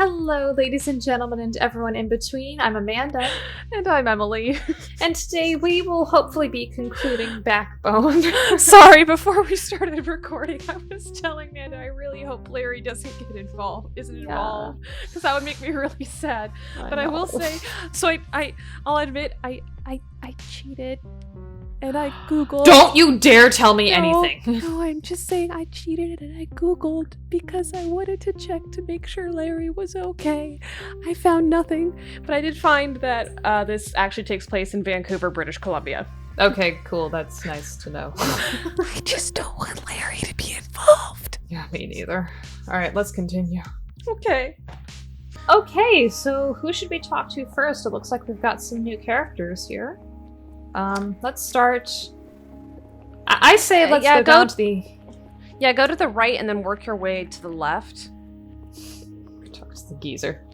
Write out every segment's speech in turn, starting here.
Hello, ladies and gentlemen, and everyone in between. I'm Amanda. And I'm Emily. And today we will hopefully be concluding Backbone. Sorry, before we started recording, I was telling Amanda I really hope Larry isn't involved, because that would make me really sad. But I will say, so I'll admit, I cheated. And I Googled. Don't you dare tell me anything. No, I'm just saying I cheated and I Googled because I wanted to check to make sure Larry was okay. I found nothing, but I did find that this actually takes place in Vancouver, British Columbia. Okay, cool. That's nice to know. I just don't want Larry to be involved. Yeah, me neither. All right, let's continue. Okay. Okay, so who should we talk to first? It looks like we've got some new characters here. Let's start. I say let's go down to the... Yeah, go to the right and then work your way to the left. Talks to the geezer.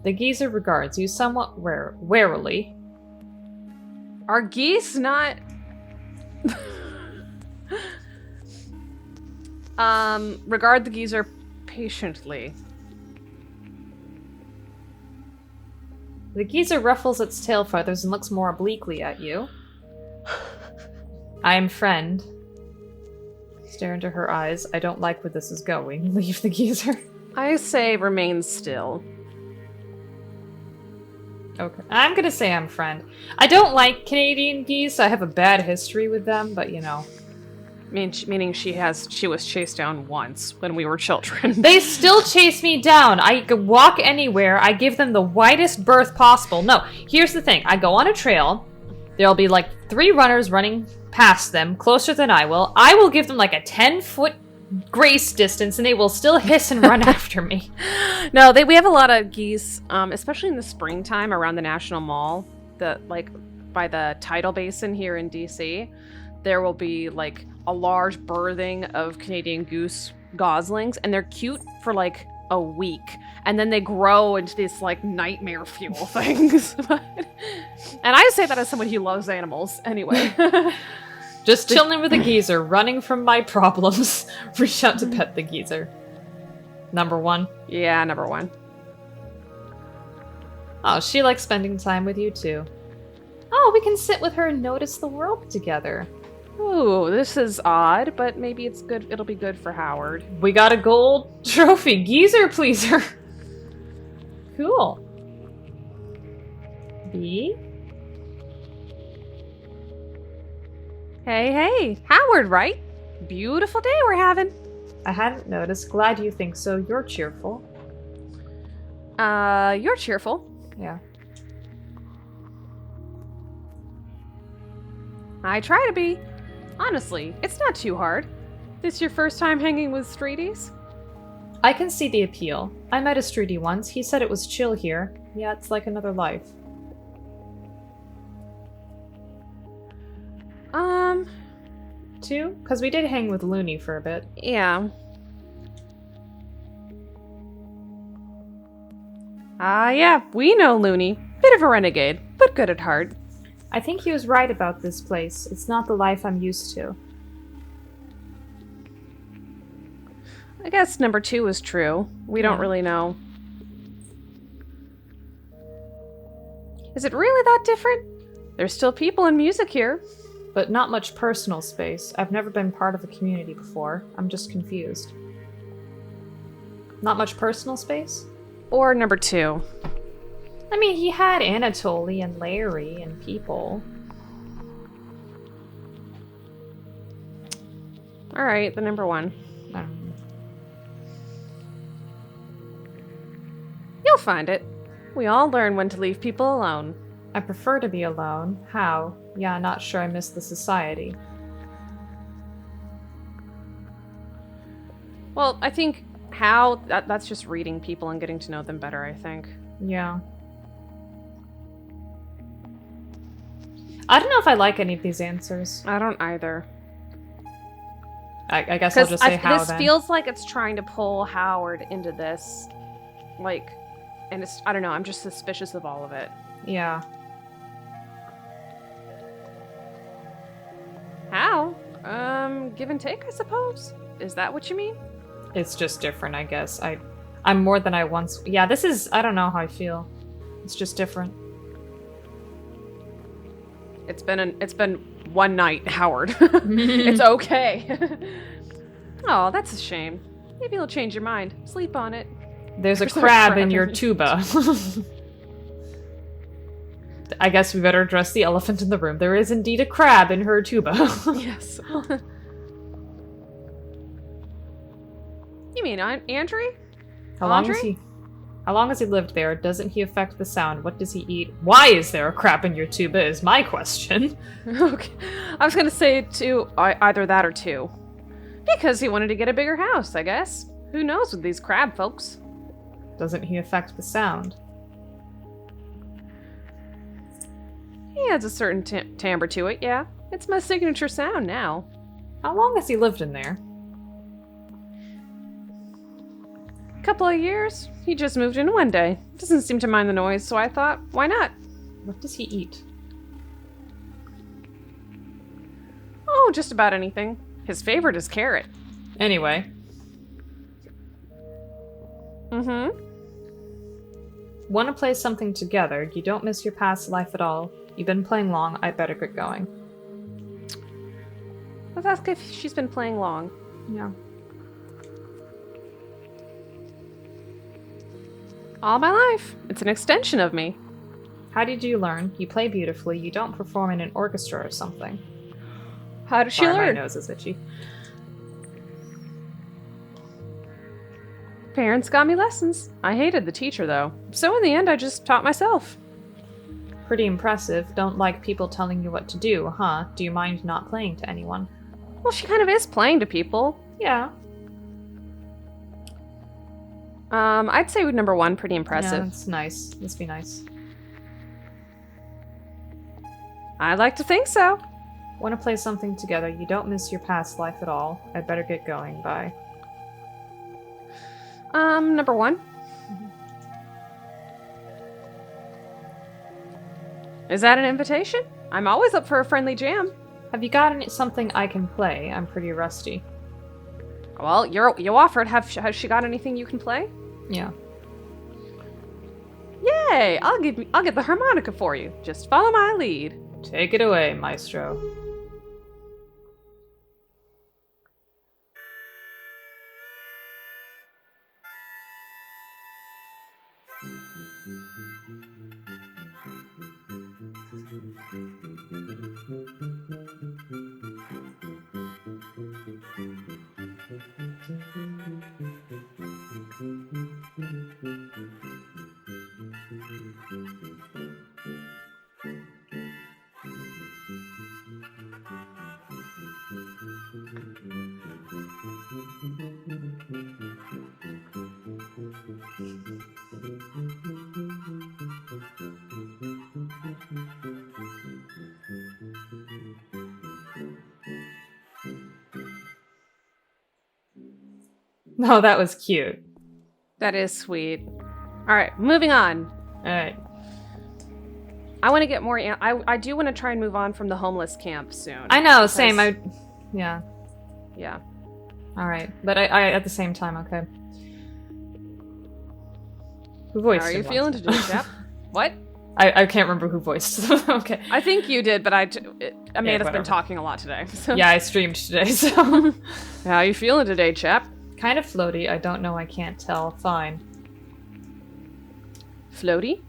The geezer regards you somewhat warily. Are geese not... regard the geezer patiently. The geezer ruffles its tail feathers and looks more obliquely at you. I am friend. Stare into her eyes. I don't like where this is going. Leave the geezer. I say remain still. Okay. I'm gonna say I'm friend. I don't like Canadian geese. I have a bad history with them, but you know. Meaning she was chased down once when we were children. They still chase me down. I could walk anywhere. I give them the widest berth possible. No, here's the thing. I go on a trail. There'll be like 3 runners running past them, closer than I will. I will give them like a 10-foot grace distance, and they will still hiss and run after me. No, we have a lot of geese, especially in the springtime around the National Mall, by the tidal basin here in DC. There will be like a large birthing of Canadian goose goslings, and they're cute for like a week, and then they grow into these like nightmare fuel things. And I say that as someone who loves animals anyway. Just chilling with a geezer, running from my problems. Reach out to pet the geezer. Number 1. Yeah, number 1. Oh, she likes spending time with you too. Oh, we can sit with her and notice the world together. Ooh, this is odd, but maybe it's good. It'll be good for Howard. We got a gold trophy. Geezer pleaser. Cool. B? Hey, Howard, right? Beautiful day we're having. I hadn't noticed. Glad you think so. You're cheerful. You're cheerful. Yeah. I try to be. Honestly, it's not too hard. This your first time hanging with streeties? I can see the appeal. I met a streetie once. He said it was chill here. Yeah, it's like another life. 2? Because we did hang with Looney for a bit. Yeah. Yeah, we know Looney. Bit of a renegade, but good at heart. I think he was right about this place. It's not the life I'm used to. I guess number 2 is true. We don't really know. Is it really that different? There's still people and music here. But not much personal space. I've never been part of a community before. I'm just confused. Not much personal space? Or number 2. I mean, he had Anatoly and Larry and people. Alright, the number 1. You'll find it. We all learn when to leave people alone. I prefer to be alone. How? Yeah, not sure I miss the society. Well, I think how... That's just reading people and getting to know them better, I think. Yeah. I don't know if I like any of these answers. I don't either. I guess I'll just say how this then. Feels like it's trying to pull Howard into this. Like, and it's... I don't know, I'm just suspicious of all of it. Yeah. How? Give and take, I suppose? Is that what you mean? It's just different, I guess. I'm more than I once... Yeah, this is... I don't know how I feel. It's just different. It's been one night, Howard. It's okay. Oh, that's a shame. Maybe you'll change your mind. Sleep on it. There's a crab in your tuba. I guess we better address the elephant in the room. There is indeed a crab in her tuba. Yes. You mean Andrew? How long has he lived there? Doesn't he affect the sound? What does he eat? Why is there a crab in your tuba is my question. Okay. I was gonna say either that or two. Because he wanted to get a bigger house, I guess. Who knows with these crab folks? Doesn't he affect the sound? He has a certain timbre to it, yeah. It's my signature sound now. How long has he lived in there? Couple of years. He just moved in one day. Doesn't seem to mind the noise, so I thought, why not? What does he eat? Oh, just about anything. His favorite is carrot. Anyway. Mm-hmm. Want to play something together? You don't miss your past life at all. You've been playing long. I better get going. Let's ask if she's been playing long. Yeah. All my life. It's an extension of me. How did you learn? You play beautifully. You don't perform in an orchestra or something. How did she Sorry, learn? my nose is itchy. Parents got me lessons. I hated the teacher, though. So in the end, I just taught myself. Pretty impressive. Don't like people telling you what to do, huh? Do you mind not playing to anyone? Well, she kind of is playing to people. Yeah. I'd say number one, pretty Yeah, impressive. that's nice. Must be nice. I'd like to think so. Want to play something together? You don't miss your past life at all. I'd better get going. Bye. Number one. Is that an invitation? I'm always up for a friendly jam. Have you got something I can play? I'm pretty rusty. Well, you offered. Has she got anything you can play? Yeah. Yay! I'll get the harmonica for you. Just follow my lead. Take it away, maestro. Oh, that was cute. That is sweet. All right, moving on. Alright. I want to get more. I do want to try and move on from the homeless camp soon. I know, same. Yeah. Yeah. Alright. But I at the same time, okay. Who voiced How are it you once? feeling today, chap? What? I can't remember who voiced it. Okay. I think you did, but Amanda's whatever. been talking a lot today. So. Yeah, I streamed today, so. How are you feeling today, chap? Kind of floaty. I don't know. I can't tell. Fine. Floaty?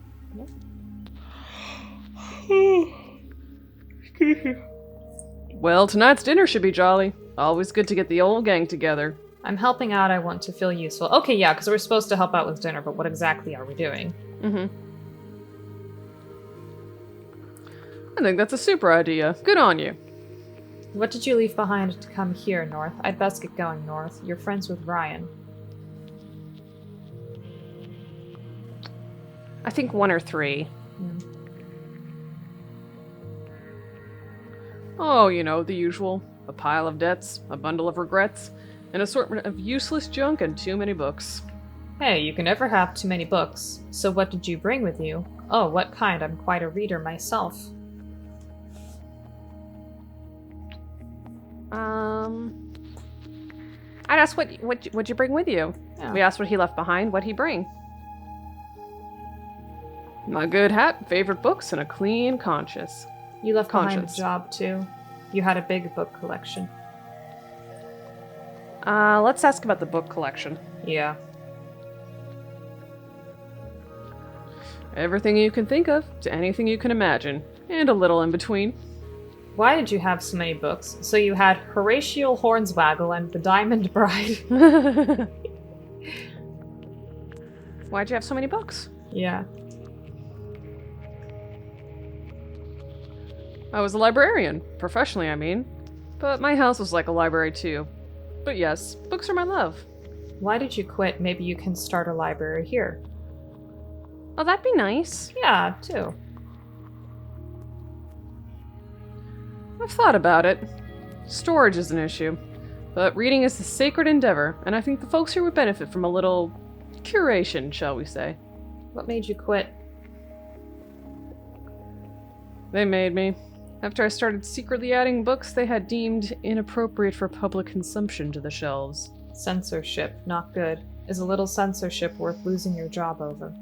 Well, tonight's dinner should be jolly. Always good to get the old gang together. I'm helping out. I want to feel useful. Okay, yeah, because we're supposed to help out with dinner, but what exactly are we doing? Mm-hmm. I think that's a super idea. Good on you. What did you leave behind to come here, North? I'd best get going, North. You're friends with Ryan. I think 1 or 3. Oh, you know, the usual. A pile of debts, a bundle of regrets, an assortment of useless junk, and too many books. Hey, you can never have too many books. So what did you bring with you? Oh, what kind? I'm quite a reader myself. I'd ask what'd you bring with you? Yeah. We asked what he left behind, what'd he bring? My good hat, favorite books, and a clean conscience. You left behind a Conscience. job, too. You had a big book collection. Let's ask about the book collection. Yeah. Everything you can think of, to anything you can imagine, and a little in between. Why did you have so many books? So you had Horatio Hornswoggle and The Diamond Bride. Why'd you have so many books? Yeah. I was a librarian, professionally I mean. But my house was like a library too. But yes, books are my love. Why did you quit? Maybe you can start a library here. Oh, that'd be nice. Yeah, too. I've thought about it. Storage is an issue. But reading is a sacred endeavor, and I think the folks here would benefit from a little curation, shall we say. What made you quit? They made me. After I started secretly adding books they had deemed inappropriate for public consumption to the shelves. Censorship. Not good. Is a little censorship worth losing your job over?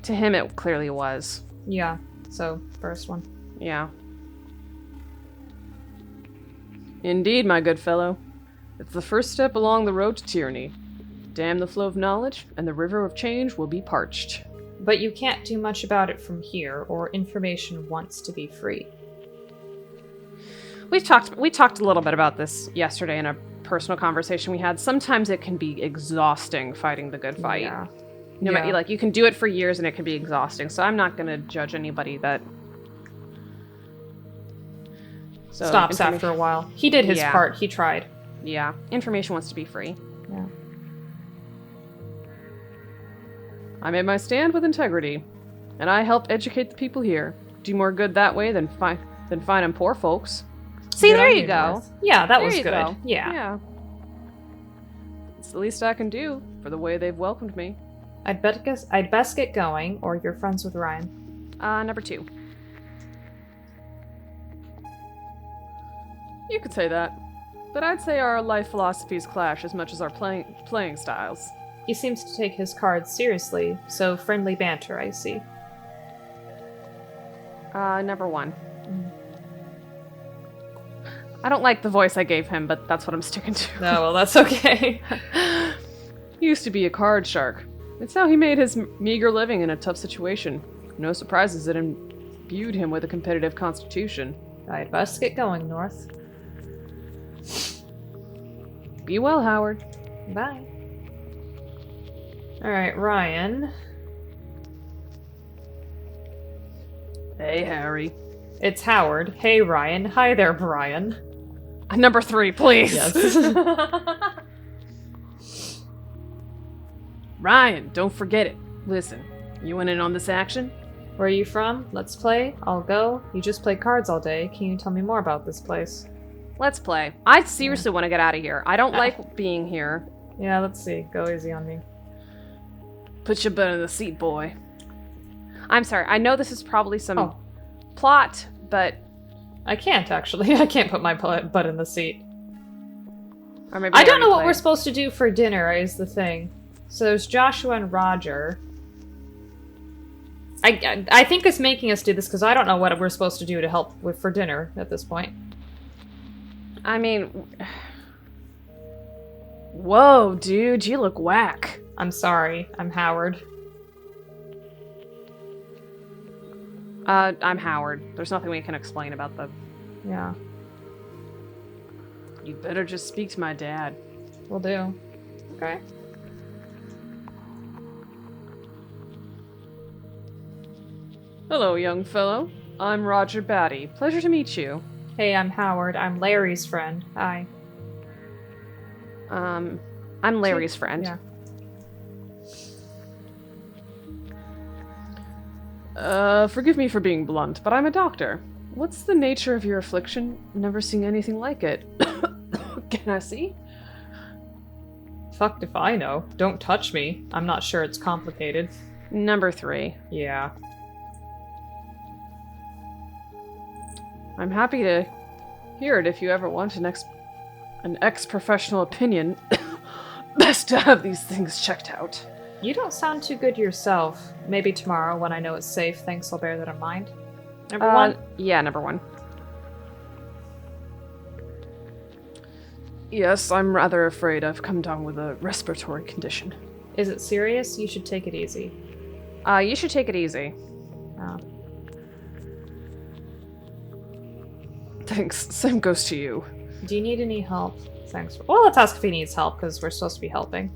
To him, it clearly was. Yeah. So, first one. Yeah. Indeed, my good fellow. It's the first step along the road to tyranny. Dam the flow of knowledge, and the river of change will be parched. But you can't do much about it from here, or information wants to be free. We talked a little bit about this yesterday in a personal conversation we had. Sometimes it can be exhausting fighting the good fight. Yeah. No matter, like, you can do it for years and it can be exhausting. So I'm not going to judge anybody that. So Stops after a while. He did his Yeah. part. He tried. Yeah, information wants to be free. Yeah. I made my stand with integrity, and I help educate the people here. Do more good that way than finding poor folks. See, Good there on you go. North. Yeah, that There was you good. go. Yeah. It's the least I can do for the way they've welcomed me. I'd best get going, or you're friends with Ryan. Number 2. You could say that, but I'd say our life philosophies clash as much as our playing styles. He seems to take his cards seriously, so friendly banter, I see. Number 1. I don't like the voice I gave him, but that's what I'm sticking to. No, well, that's okay. He used to be a card shark. It's how he made his meager living in a tough situation. No surprises it imbued him with a competitive constitution. I'd best get going, North. Be well, Howard. Bye. Alright, Ryan. Hey, Harry. It's Howard. Hey, Ryan. Hi there, Brian. Number 3, please. Yes. Ryan, don't forget it. Listen, you went in on this action? Where are you from? Let's play. I'll go. You just play cards all day. Can you tell me more about this place? Let's play. I seriously want to get out of here. I don't like being here. Yeah, let's see. Go easy on me. Put your butt in the seat, boy. I'm sorry. I know this is probably some Oh. plot, but... I can't, actually. I can't put my butt in the seat. Or maybe I don't know already what played. we're supposed to do for dinner, is the thing. So there's Joshua and Roger. I think it's making us do this because I don't know what we're supposed to do to help for dinner at this point. I mean... Whoa, dude, you look whack. I'm sorry. I'm Howard. I'm Howard. There's nothing we can explain about the... Yeah, You better just speak to my dad. will do. Okay. Hello, young fellow. I'm Roger Batty. Pleasure to meet you. Hey, I'm Howard. I'm Larry's friend. Hi. I'm Larry's friend. Yeah. Forgive me for being blunt, but I'm a doctor. What's the nature of your affliction? Never seen anything like it. Can I see? Fucked if I know. Don't touch me. I'm not sure it's complicated. Number 3. Yeah. I'm happy to hear it if you ever want An ex-professional opinion. Best to have these things checked out. You don't sound too good yourself. Maybe tomorrow, when I know it's safe, thanks, I'll bear that in mind. Number one? Yeah, number one. Yes, I'm rather afraid I've come down with a respiratory condition. Is it serious? You should take it easy. You should take it easy. Oh. Thanks. Same goes to you. Do you need any help? Thanks. Well, let's ask if he needs help, because we're supposed to be helping.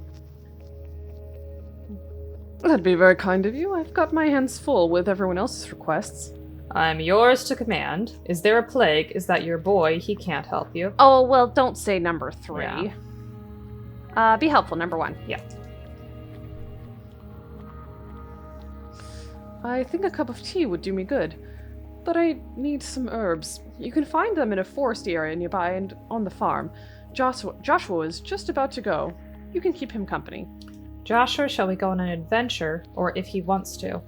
That'd be very kind of you. I've got my hands full with everyone else's requests. I'm yours to command. Is there a plague? Is that your boy? He can't help you. Oh, well, don't say number 3. Yeah. Be helpful, number 1. Yeah. I think a cup of tea would do me good. But I need some herbs. You can find them in a forest area nearby and on the farm. Joshua is just about to go. You can keep him company. Joshua, shall we go on an adventure? Or if he wants to?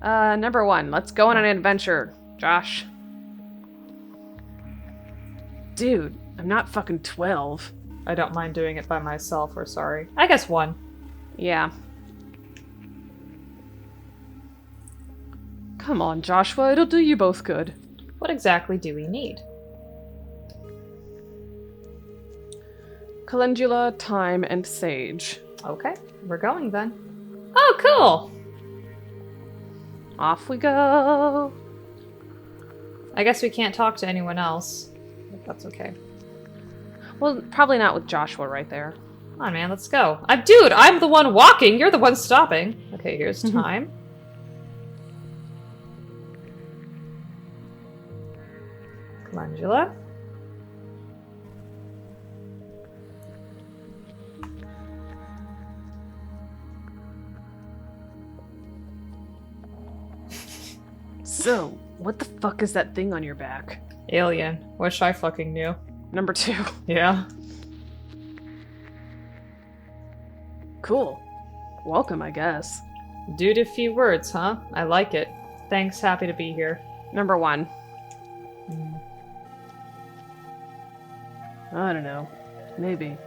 Number 1. Let's go on an adventure, Josh. Dude, I'm not fucking 12. I don't mind doing it by myself, or sorry. I guess 1. Yeah. Come on, Joshua, it'll do you both good. What exactly do we need? Calendula, thyme, and sage. Okay, we're going then. Oh, cool! Off we go. I guess we can't talk to anyone else. But that's okay. Well, probably not with Joshua right there. Come on, man, let's go. Dude, I'm the one walking. You're the one stopping. Okay, here's time. Calendula. So, what the fuck is that thing on your back? Alien. Wish I fucking knew. Number 2. Yeah. Cool. Welcome, I guess. Dude, a few words, huh? I like it. Thanks, happy to be here. Number 1. I don't know. Maybe.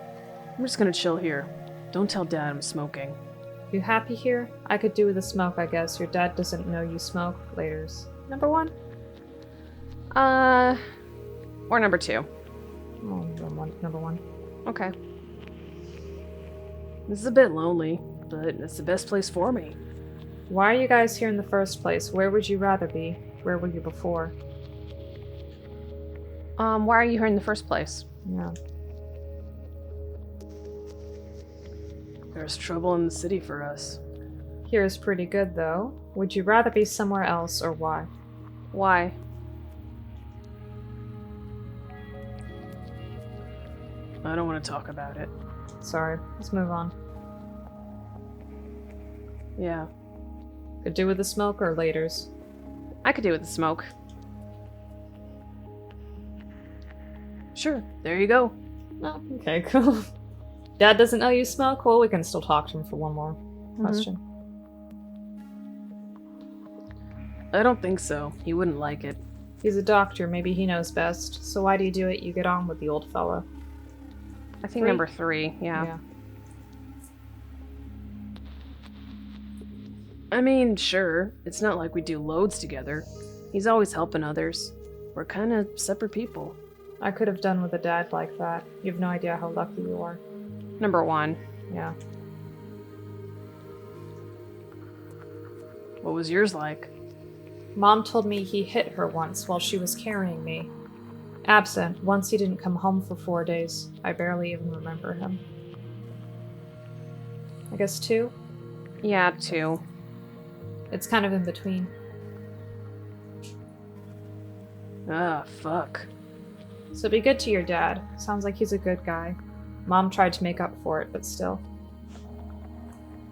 I'm just gonna chill here. Don't tell Dad I'm smoking. You happy here? I could do with a smoke, I guess. Your dad doesn't know you smoke. Laters. Number 1? Or number 2. Oh, number one. Okay. This is a bit lonely, but it's the best place for me. Why are you guys here in the first place? Where would you rather be? Where were you before? Why are you here in the first place? Yeah. There's trouble in the city for us. Here's pretty good, though. Would you rather be somewhere else, or why? Why? I don't want to talk about it. Sorry. Let's move on. Yeah. Could do with the smoke or laters? I could do with the smoke. Sure, there you go. Oh, okay, cool. Dad doesn't know you smoke? Well, we can still talk to him for one more question. I don't think so. He wouldn't like it. He's a doctor. Maybe he knows best. So why do you do it? You get on with the old fella. I think 3? number 3, yeah. I mean, sure. It's not like we do loads together. He's always helping others. We're kind of separate people. I could have done with a dad like that. You have no idea how lucky you are. Number 1. Yeah. What was yours like? Mom told me he hit her once while she was carrying me. Absent. Once he didn't come home for 4 days. I barely even remember him. I guess 2? Yeah, 2. It's kind of in between. Ah, fuck. So be good to your dad. Sounds like he's a good guy. Mom tried to make up for it, but still.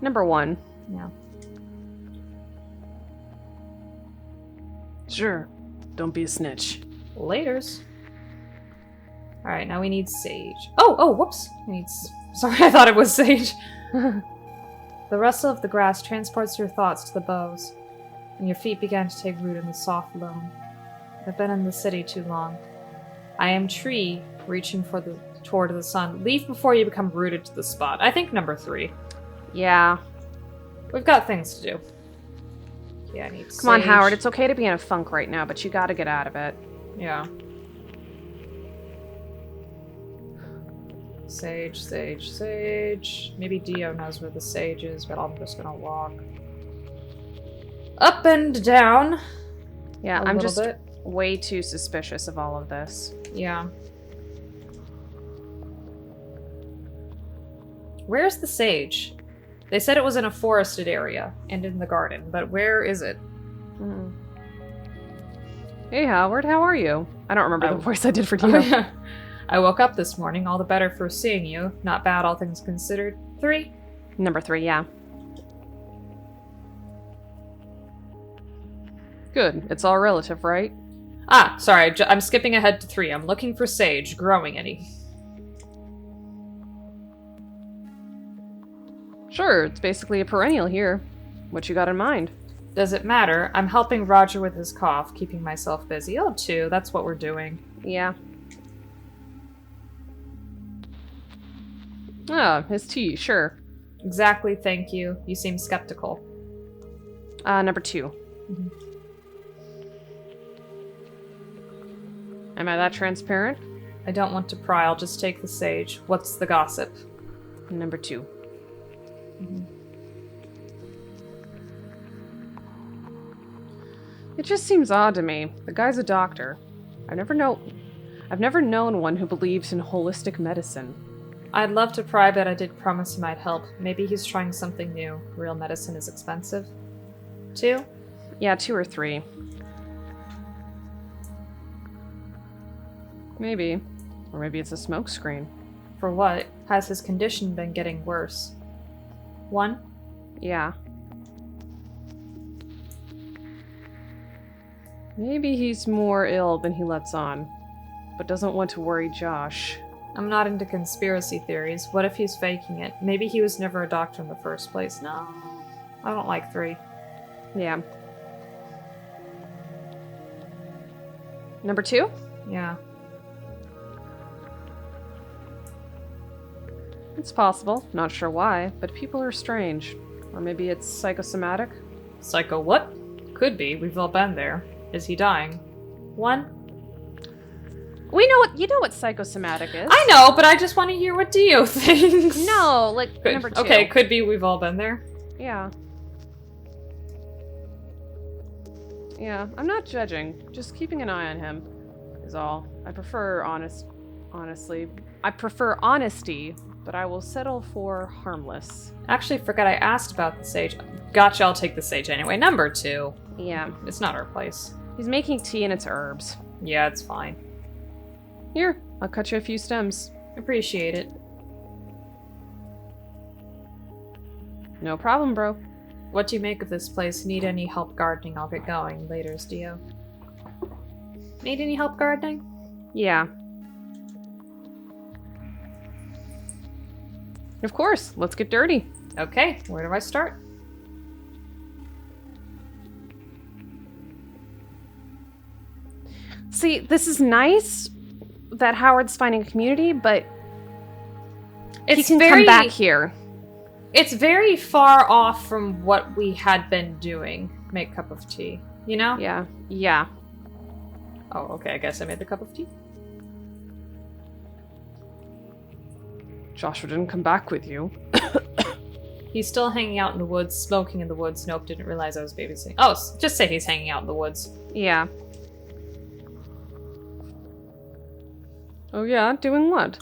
Number 1. Yeah. Sure. Don't be a snitch. Laters. Alright, now we need sage. Oh, whoops! Sorry, I thought it was sage. The rustle of the grass transports your thoughts to the boughs, and your feet began to take root in the soft loam. I've been in the city too long. I am tree, reaching for the toward the sun. Leave before you become rooted to the spot. I think number 3. Yeah. We've got things to do. Yeah, I need Come on, sage. Howard. It's okay to be in a funk right now, but you gotta get out of it. Yeah. Sage, sage, sage. Maybe Dio knows where the sage is, but I'm just gonna walk up and down. Yeah, a I'm little just bit. way too suspicious of all of this. Yeah. Where's the sage? They said it was in a forested area and in the garden, but where is it? Hmm. Hey, Howard, how are you? I don't remember the voice I did for Oh, you. yeah. I woke up this morning, all the better for seeing you. Not bad, all things considered. 3? Number 3, yeah. Good. It's all relative, right? Ah, sorry, I'm skipping ahead to 3. I'm looking for sage. Growing any? Sure, it's basically a perennial here. What you got in mind? Does it matter? I'm helping Roger with his cough, keeping myself busy. Oh, 2, that's what we're doing. Yeah. Ah, his tea, sure. Exactly, thank you. You seem skeptical. Number 2. Mhm. Am I that transparent? I don't want to pry, I'll just take the sage. What's the gossip? Number 2. It just seems odd to me. The guy's a doctor. I've never known one who believes in holistic medicine. I'd love to pry, but I did promise him I'd help. Maybe he's trying something new. Real medicine is expensive. 2? Yeah, 2 or 3. Maybe. Or maybe it's a smokescreen. For what? Has his condition been getting worse? 1? Yeah. Maybe he's more ill than he lets on, but doesn't want to worry Josh. I'm not into conspiracy theories. What if he's faking it? Maybe he was never a doctor in the first place. No. I don't like 3. Yeah. Number 2? Yeah. It's possible. Not sure why, but people are strange. Or maybe it's psychosomatic? Psycho what? Could be. We've all been there. Is he dying? 1? You know what psychosomatic is. I know, but I just want to hear what Dio thinks. No, like Could- number 2. Okay, could be we've all been there. Yeah. Yeah, I'm not judging. Just keeping an eye on him is all. I prefer honestly. I prefer honesty, but I will settle for harmless. Actually, forgot I asked about the sage. Gotcha, I'll take the sage anyway. Number 2. Yeah. It's not our place. He's making tea and it's herbs. Yeah, it's fine. Here, I'll cut you a few stems. Appreciate it. No problem, bro. What do you make of this place? Need any help gardening? I'll get going. Later's, Dio. Need any help gardening? Yeah. Of course, let's get dirty. Okay, where do I start? See, this is nice that Howard's finding a community, but he can come back here. It's very far off from what we had been doing. Make cup of tea. You know? Yeah. Yeah. Oh, okay, I guess I made the cup of tea. Joshua didn't come back with you. He's still hanging out in the woods, smoking in the woods. Nope, didn't realize I was babysitting. Oh, just say he's hanging out in the woods. Yeah. Oh yeah? Doing what?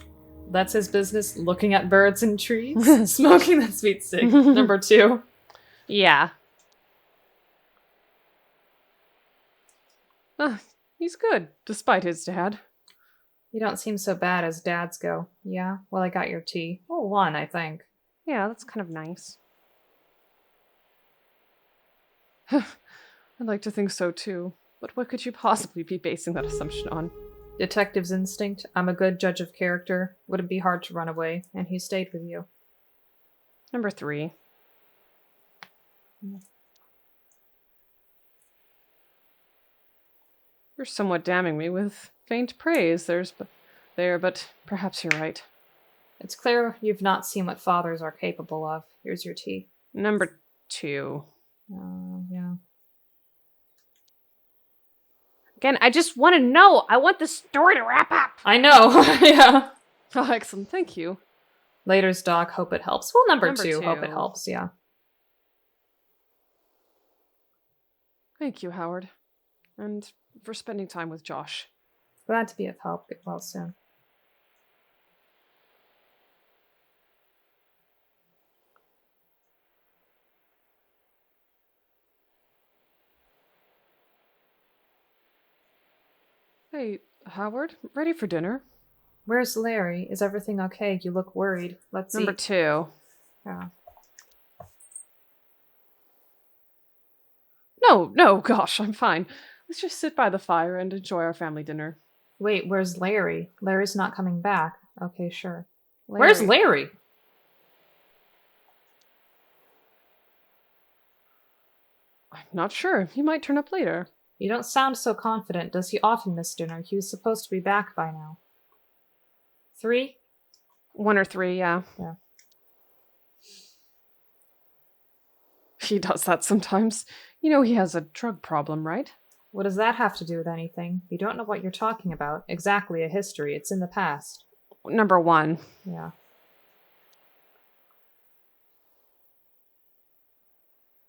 That's his business, looking at birds and trees. Smoking that sweet stick. Number 2. Yeah. He's good, despite his dad. You don't seem so bad as dads go. Yeah? Well, I got your tea. Oh, 1, I think. Yeah, that's kind of nice. I'd like to think so too, but what could you possibly be basing that assumption on? Detective's instinct. I'm a good judge of character. Wouldn't be hard to run away. And he stayed with you. Number 3. You're somewhat damning me with faint praise. There's there, but perhaps you're right. It's clear you've not seen what fathers are capable of. Here's your tea. Number 2. Yeah. Again, I just want to know. I want the story to wrap up. I know. Yeah. Oh, excellent. Thank you. Later's Doc, hope it helps. Well, number Number two, hope two. it helps, yeah. Thank you, Howard. And for spending time with Josh. Glad to be of help. Get well soon. Hey, Howard, ready for dinner? Where's Larry? Is everything okay? You look worried. Let's Number eat. 2. Yeah. No, gosh, I'm fine. Let's just sit by the fire and enjoy our family dinner. Wait, where's Larry? Larry's not coming back. Okay, sure. Where's Larry? I'm not sure. He might turn up later. You don't sound so confident. Does he often miss dinner? He was supposed to be back by now. 3? 1 or 3, yeah. Yeah. He does that sometimes. You know he has a drug problem, right? What does that have to do with anything? You don't know what you're talking about. Exactly a history. It's in the past. Number 1. Yeah.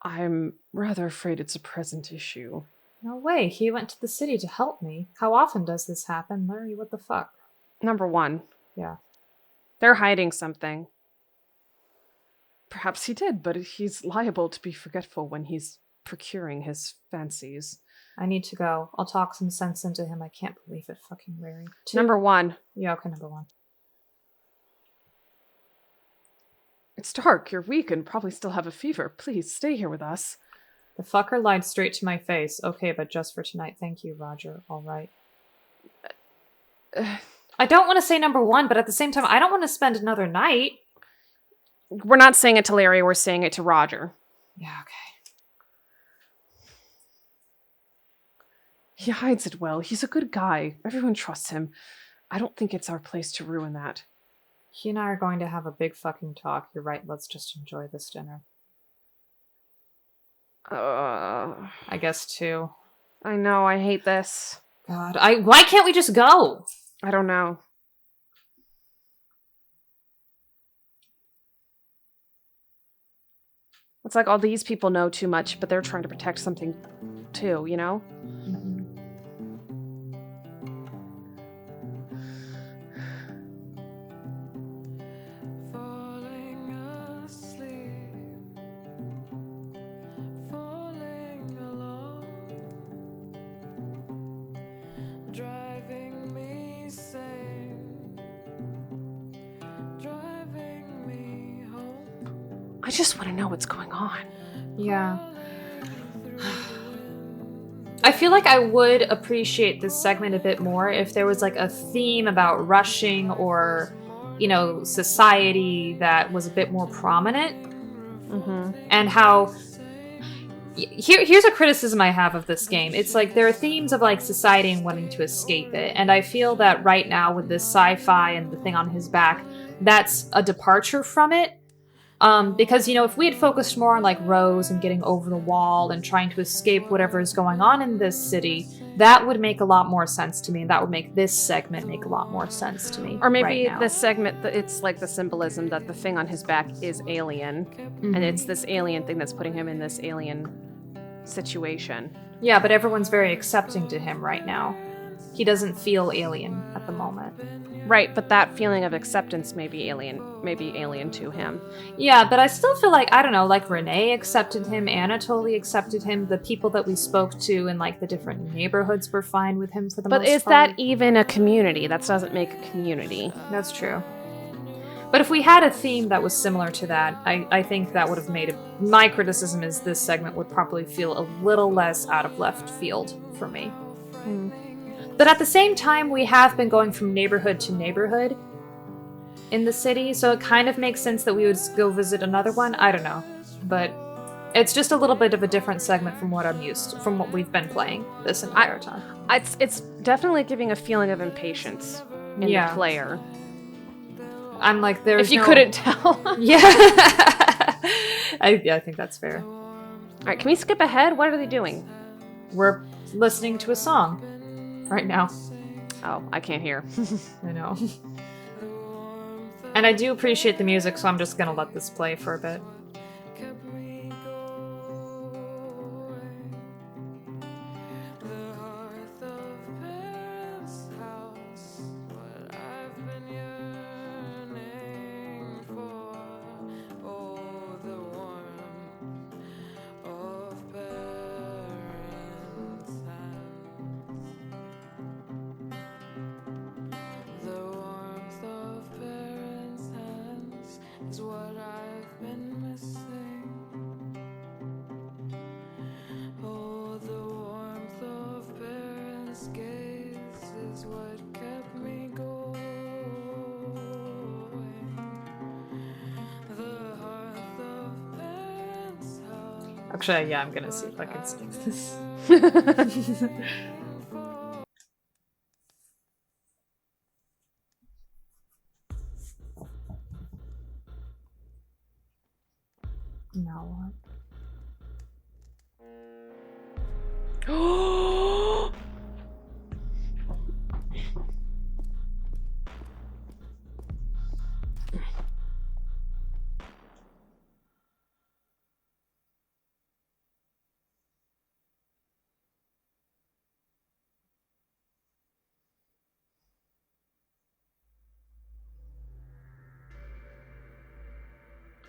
I'm rather afraid it's a present issue. No way. He went to the city to help me. How often does this happen? Larry, what the fuck? Number 1. Yeah. They're hiding something. Perhaps he did, but he's liable to be forgetful when he's procuring his fancies. I need to go. I'll talk some sense into him. I can't believe it. Fucking Larry. 2? Number 1. Yeah, okay, number 1. It's dark. You're weak and probably still have a fever. Please, stay here with us. The fucker lied straight to my face. Okay, but just for tonight. Thank you, Roger. All right. I don't want to say number 1, but at the same time, I don't want to spend another night. We're not saying it to Larry. We're saying it to Roger. Yeah, okay. He hides it well. He's a good guy. Everyone trusts him. I don't think it's our place to ruin that. He and I are going to have a big fucking talk. You're right. Let's just enjoy this dinner. I guess too. I know. I hate this. God, why can't we just go? I don't know. It's like all these people know too much, but they're trying to protect something too, you know? I just want to know what's going on. Yeah. I feel like I would appreciate this segment a bit more if there was like a theme about rushing or, you know, society that was a bit more prominent. And how... Here's a criticism I have of this game. It's like there are themes of like society and wanting to escape it. And I feel that right now with this sci-fi and the thing on his back, that's a departure from it. Because, you know, if we had focused more on, like, Rose and getting over the wall and trying to escape whatever is going on in this city, that would make a lot more sense to me, and that would make this segment make a lot more sense to me. Or maybe right this segment, it's like the symbolism that the thing on his back is alien, and it's this alien thing that's putting him in this alien situation. Yeah, but everyone's very accepting to him right now. He doesn't feel alien at the moment. Right, but that feeling of acceptance may be alien to him. Yeah, but I still feel like, I don't know, like Renee accepted him, Anna totally accepted him, the people that we spoke to in like the different neighborhoods were fine with him for the most part. But is that even a community? That doesn't make a community. That's true. But if we had a theme that was similar to that, I think that would have made it... My criticism is this segment would probably feel a little less out of left field for me. But at the same time, we have been going from neighborhood to neighborhood in the city, so it kind of makes sense that we would go visit another one. I don't know. But it's just a little bit of a different segment from what I'm used to, from what we've been playing this entire time. It's definitely giving a feeling of impatience in Yeah. the player. I'm like, there's If you no... couldn't tell. Yeah. I think that's fair. All right, can we skip ahead? What are they doing? We're listening to a song right now. Oh, I can't hear. I know. And I do appreciate the music, so I'm just gonna let this play for a bit. Actually, yeah, I'm gonna see if I can skip this. Now what?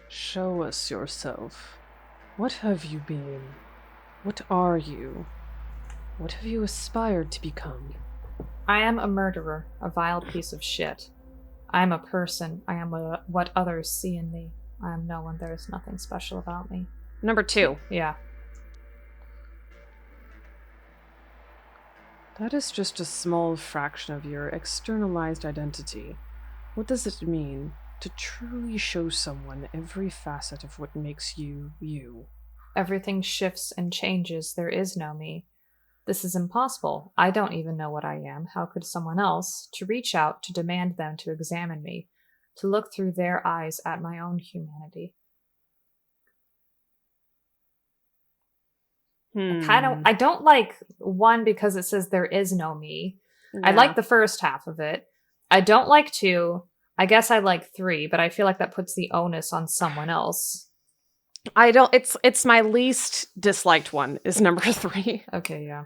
Show us yourself. What have you been? What are you? What have you aspired to become? I am a murderer, a vile piece of shit. I am a person. I am what others see in me. I am no one. There is nothing special about me. Number 2. Yeah. That is just a small fraction of your externalized identity. What does it mean to truly show someone every facet of what makes you, you? Everything shifts and changes. There is no me. This is impossible. I don't even know what I am. How could someone else? To reach out, to demand them to examine me, to look through their eyes at my own humanity. I don't like 1 because it says there is no me. Yeah. I like the first half of it. I don't like 2. I guess I like 3, but I feel like that puts the onus on someone else. I don't. It's my least disliked one. Is number 3. Okay, yeah.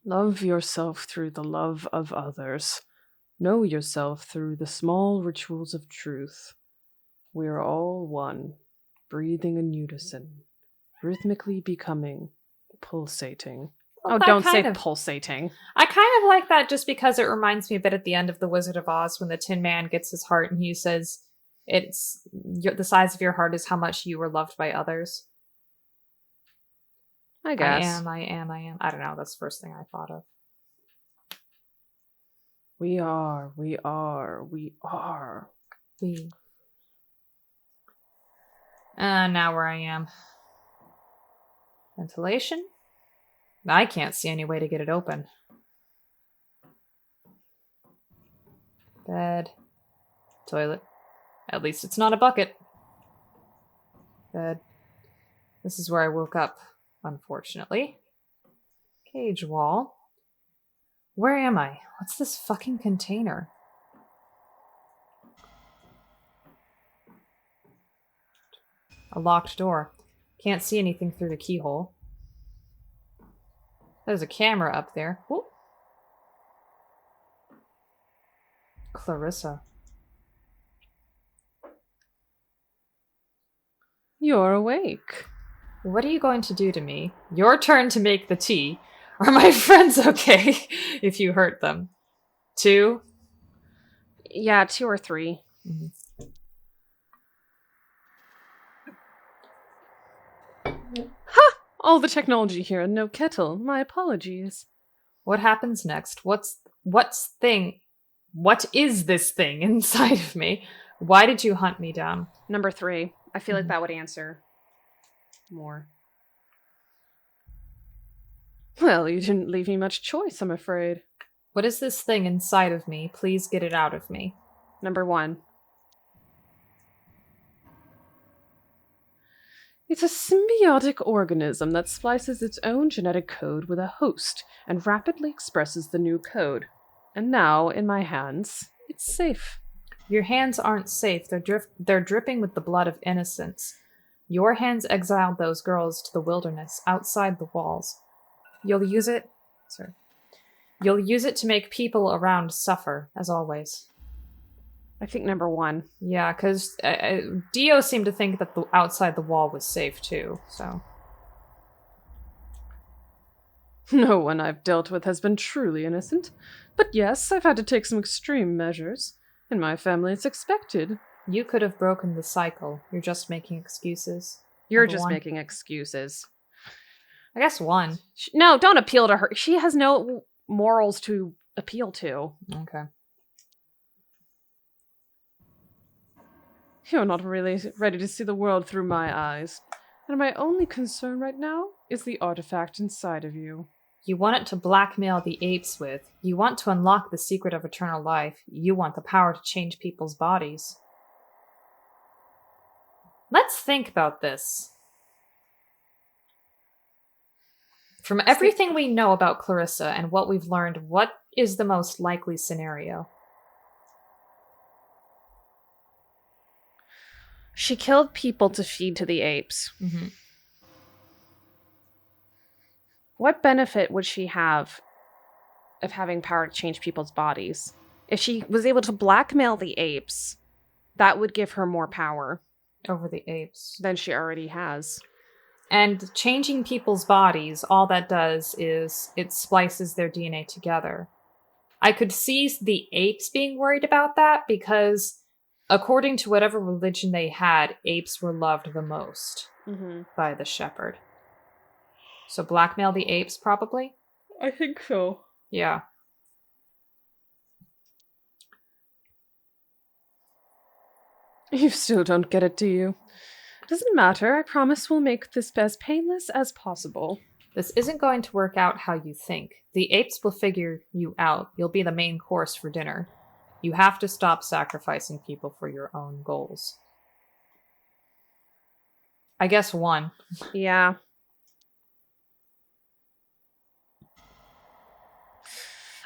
Love yourself through the love of others. Know yourself through the small rituals of truth. We are all one, breathing in unison, rhythmically becoming, pulsating. Well, Oh, don't say kind of- pulsating. I kind of like that just because it reminds me a bit at the end of The Wizard of Oz when the Tin Man gets his heart and he says, "It's the size of your heart is how much you were loved by others." I guess. I am. I don't know. That's the first thing I thought of. We are. We. Now where I am. Ventilation? I can't see any way to get it open. Bed. Toilet. At least it's not a bucket. Bed. This is where I woke up, unfortunately. Cage wall. Where am I? What's this fucking container? A locked door. Can't see anything through the keyhole. There's a camera up there. Whoop. Clarissa. You're awake. What are you going to do to me? Your turn to make the tea. Are my friends okay if you hurt them? 2? Yeah, 2 or 3. Mm-hmm. Ha! All the technology here and no kettle. My apologies. What happens next? What is this thing inside of me? Why did you hunt me down? Number 3. I feel like that would answer more. Well, you didn't leave me much choice, I'm afraid. What is this thing inside of me? Please get it out of me. Number 1. It's a symbiotic organism that splices its own genetic code with a host and rapidly expresses the new code. And now, in my hands, it's safe. Your hands aren't safe. They're dripping with the blood of innocence. Your hands exiled those girls to the wilderness, outside the walls. You'll use it to make people around suffer, as always. I think number 1. Yeah, because Dio seemed to think that the outside the wall was safe, too, so... No one I've dealt with has been truly innocent. But yes, I've had to take some extreme measures. In my family, it's expected. You could have broken the cycle. You're just making excuses. You're Number just 1. making excuses. I guess 1. No, don't appeal to her. She has no morals to appeal to. Okay. You're not really ready to see the world through my eyes. And my only concern right now is the artifact inside of you. You want it to blackmail the apes with. You want to unlock the secret of eternal life. You want the power to change people's bodies. Let's think about this. From everything we know about Clarissa and what we've learned, what is the most likely scenario? She killed people to feed to the apes. Mm-hmm. What benefit would she have of having power to change people's bodies? If she was able to blackmail the apes, that would give her more power. Over the apes. Than she already has. And changing people's bodies, all that does is it splices their DNA together. I could see the apes being worried about that because according to whatever religion they had, apes were loved the most by the shepherd. So blackmail the apes, probably? I think so. Yeah. You still don't get it, do you? Doesn't matter. I promise we'll make this as painless as possible. This isn't going to work out how you think. The apes will figure you out. You'll be the main course for dinner. You have to stop sacrificing people for your own goals. I guess 1. Yeah.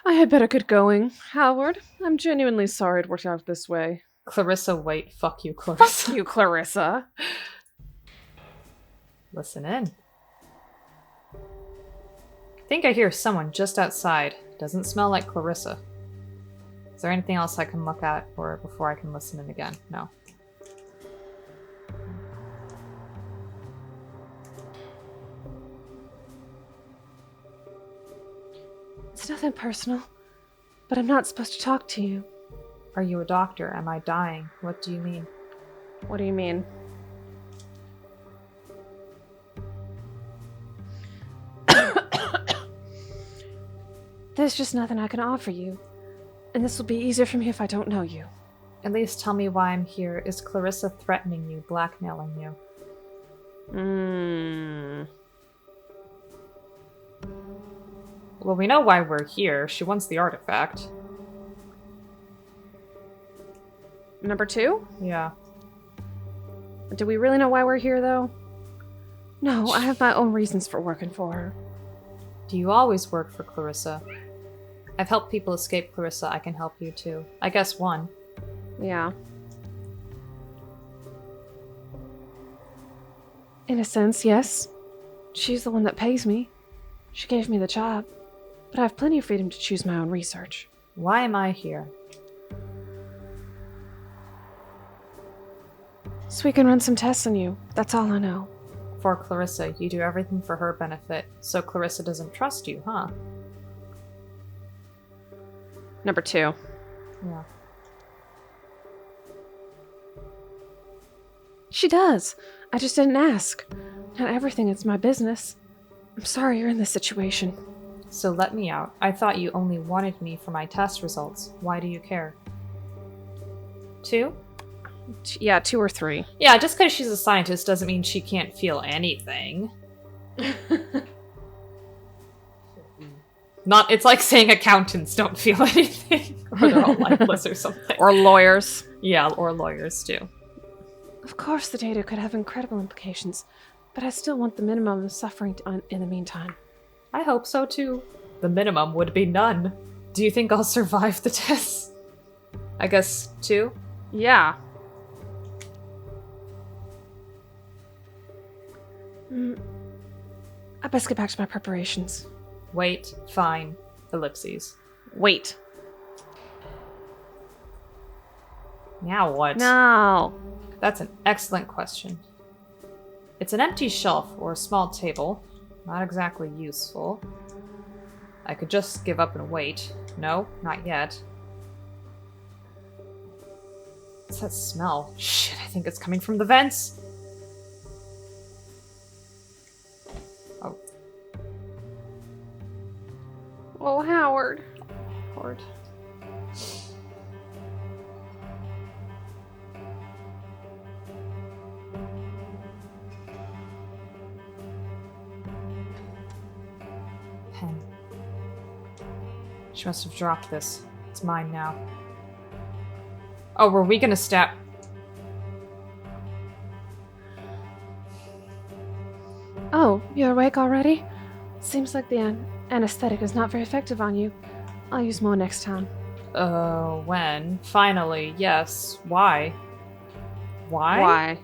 I had better get going. Howard, I'm genuinely sorry it worked out this way. Clarissa, wait. Fuck you, Clarissa. Fuck you, Clarissa. Listen in. I think I hear someone just outside. Doesn't smell like Clarissa. Is there anything else I can look at or before I can listen in again? No. It's nothing personal, but I'm not supposed to talk to you. Are you a doctor? Am I dying? What do you mean? What do you mean? There's just nothing I can offer you. And this will be easier for me if I don't know you. At least tell me why I'm here. Is Clarissa threatening you, blackmailing you? Well, we know why we're here. She wants the artifact. Number 2? Yeah. Do we really know why we're here, though? No, I have my own reasons for working for her. Do you always work for Clarissa? I've helped people escape Clarissa. I can help you, too. I guess 1. Yeah. In a sense, yes. She's the one that pays me. She gave me the job. But I have plenty of freedom to choose my own research. Why am I here? So we can run some tests on you. That's all I know. For Clarissa, you do everything for her benefit, so Clarissa doesn't trust you, huh? Number 2. Yeah. She does. I just didn't ask. Not everything is my business. I'm sorry you're in this situation. So let me out. I thought you only wanted me for my test results. Why do you care? 2? Yeah, 2 or 3. Yeah, just because she's a scientist doesn't mean she can't feel anything. Not, it's like saying accountants don't feel anything. Or they're all lifeless or something. Or lawyers. Yeah, or lawyers too. Of course the data could have incredible implications, but I still want the minimum of suffering in the meantime. I hope so too. The minimum would be none. Do you think I'll survive the test? I guess 2? Yeah. I best get back to my preparations. Wait, fine. Ellipses. Wait. Now what? No. That's an excellent question. It's an empty shelf or a small table. Not exactly useful. I could just give up and wait. No, not yet. What's that smell? Shit, I think it's coming from the vents. Oh. Oh, Howard. Howard. Pen. She must have dropped this. It's mine now. Oh, were we gonna stab? Oh, you're awake already? Seems like the anesthetic is not very effective on you. I'll use more next time. When? Finally, yes. Why? Why?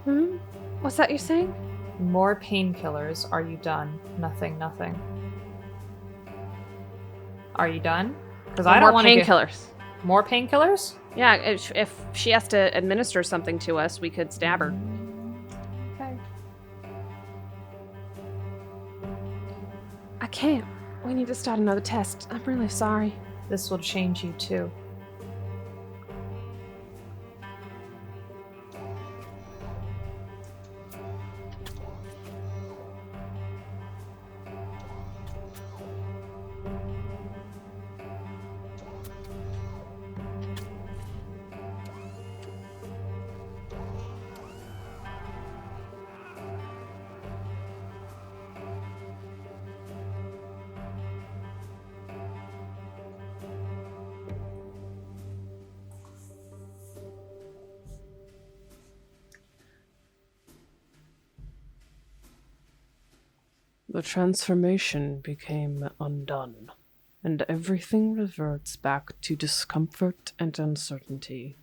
Why? What's that you're saying? More painkillers. Are you done? Nothing, nothing. Are you done? Because I don't want to get... painkillers. More painkillers? Yeah, if she has to administer something to us, we could stab her. Okay. I can't. We need to start another test. I'm really sorry. This will change you too. The transformation became undone, and everything reverts back to discomfort and uncertainty,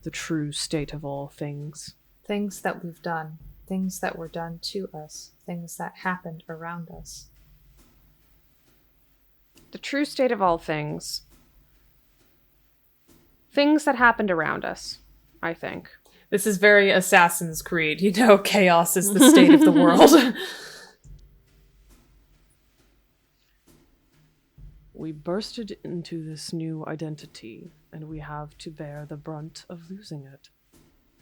the true state of all things. Things that we've done. Things that were done to us. Things that happened around us. The true state of all things. Things that happened around us, I think. This is very Assassin's Creed. You know, chaos is the state of the world. We bursted into this new identity, and we have to bear the brunt of losing it.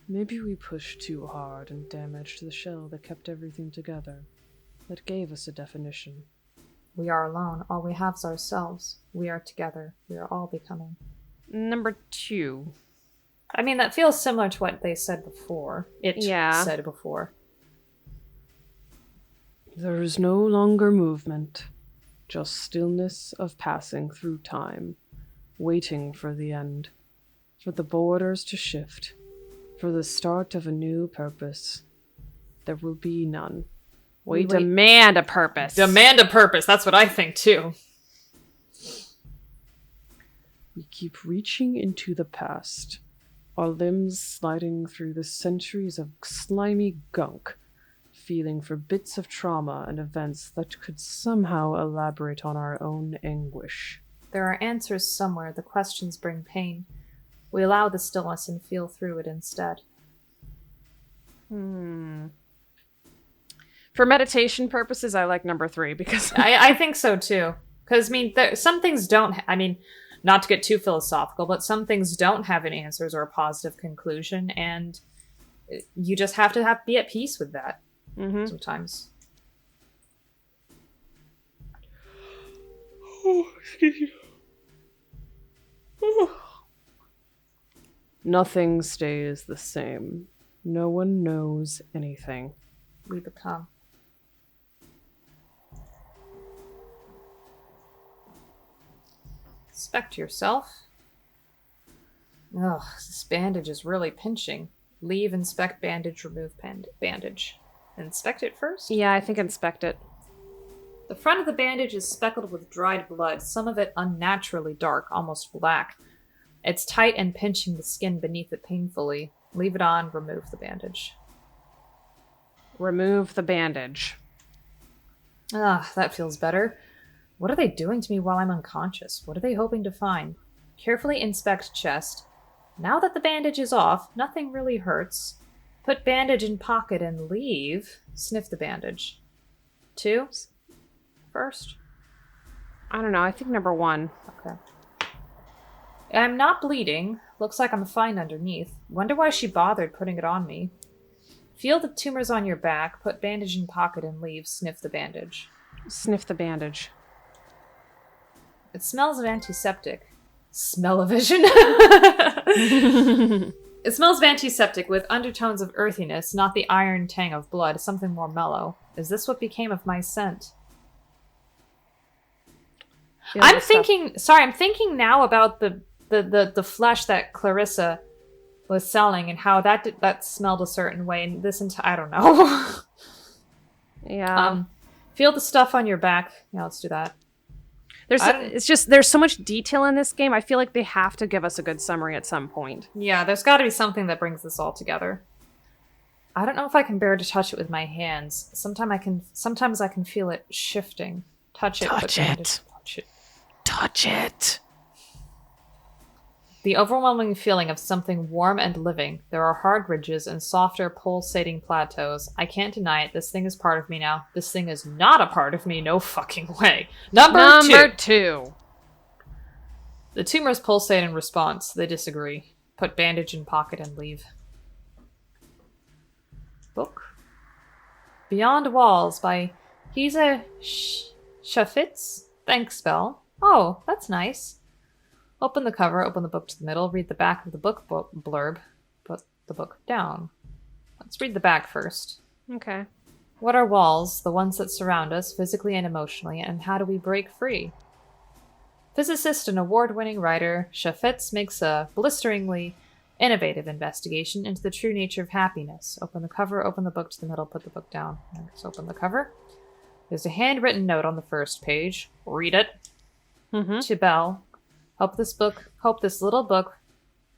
Maybe we pushed too hard and damaged the shell that kept everything together, that gave us a definition. We are alone. All we have is ourselves. We are together. We are all becoming. Number 2. I mean, that feels similar to what they said before. It said before. There is no longer movement, just stillness of passing through time, waiting for the end, for the borders to shift, for the start of a new purpose. There will be none. We demand a purpose. Demand a purpose. That's what I think, too. We keep reaching into the past, our limbs sliding through the centuries of slimy gunk, feeling for bits of trauma and events that could somehow elaborate on our own anguish. There are answers somewhere. The questions bring pain. We allow the stillness and feel through it instead. For meditation purposes, I like number 3 because I think so too. Because, I mean, some things don't... I mean, not to get too philosophical, but some things don't have any answers or a positive conclusion, and you just have to be at peace with that sometimes. Nothing stays the same. No one knows anything. We become. Inspect yourself. Ugh, this bandage is really pinching. Leave, inspect, bandage, remove bandage. Inspect it first? Yeah, I think inspect it. The front of the bandage is speckled with dried blood, some of it unnaturally dark, almost black. It's tight and pinching the skin beneath it painfully. Leave it on, remove the bandage. Remove the bandage. Ah, that feels better. What are they doing to me while I'm unconscious? What are they hoping to find? Carefully inspect chest. Now that the bandage is off, nothing really hurts. Put bandage in pocket and leave. Sniff the bandage. 2? First? I don't know. I think number 1. Okay. I'm not bleeding. Looks like I'm fine underneath. Wonder why she bothered putting it on me. Feel the tumors on your back. Put bandage in pocket and leave. Sniff the bandage. Sniff the bandage. It smells of antiseptic. Smell-o-vision? It smells of antiseptic with undertones of earthiness, not the iron tang of blood, something more mellow. Is this what became of my scent? I'm thinking now about the flesh that Clarissa was selling and how that smelled a certain way, and I don't know. Yeah. Feel the stuff on your back. Yeah, let's do that. There's so much detail in this game. I feel like they have to give us a good summary at some point. Yeah, there's got to be something that brings this all together. I don't know if I can bear to touch it with my hands. Sometimes I can feel it shifting. Touch it. Touch it. Touch it. The overwhelming feeling of something warm and living. There are hard ridges and softer, pulsating plateaus. I can't deny it. This thing is part of me now. This thing is not a part of me. No fucking way. Number 2. The tumors pulsate in response. They disagree. Put bandage in pocket and leave. Book. Beyond Walls by Giza Shafitz. Thanks, Belle. Oh, that's nice. Open the cover, open the book to the middle, read the back of the book blurb, put the book down. Let's read the back first. Okay. What are walls, the ones that surround us, physically and emotionally, and how do we break free? Physicist and award-winning writer Shafetz makes a blisteringly innovative investigation into the true nature of happiness. Open the cover, open the book to the middle, put the book down. Let's open the cover. There's a handwritten note on the first page. Read it. To Belle. Hope this little book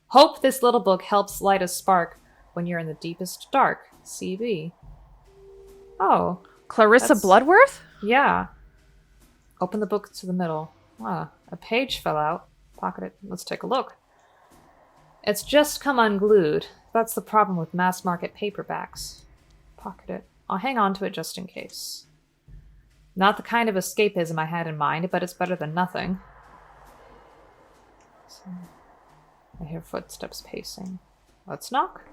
helps light a spark when you're in the deepest dark. CB. Oh. Clarissa Bloodworth? Yeah. Open the book to the middle. Ah, a page fell out. Pocket it. Let's take a look. It's just come unglued. That's the problem with mass market paperbacks. Pocket it. I'll hang on to it just in case. Not the kind of escapism I had in mind, but it's better than nothing. So, I hear footsteps pacing. Let's knock.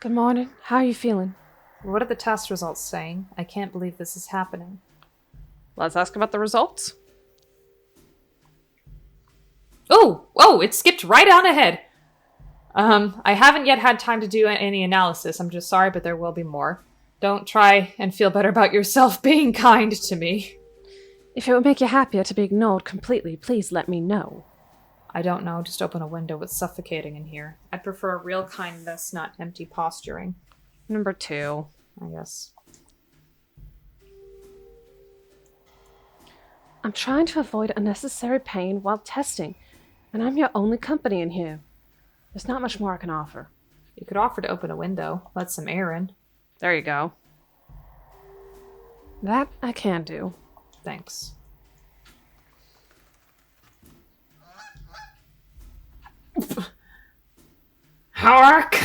Good morning. How are you feeling? What are the test results saying? I can't believe this is happening. Let's ask about the results. Oh, it skipped right on ahead. I haven't yet had time to do any analysis. I'm just sorry, but there will be more. Don't try and feel better about yourself being kind to me. If it would make you happier to be ignored completely, please let me know. I don't know. Just open a window. It's suffocating in here. I'd prefer real kindness, not empty posturing. Number 2. I guess. I'm trying to avoid unnecessary pain while testing, and I'm your only company in here. There's not much more I can offer. You could offer to open a window. Let some air in. There you go. That I can do. Thanks. Hark!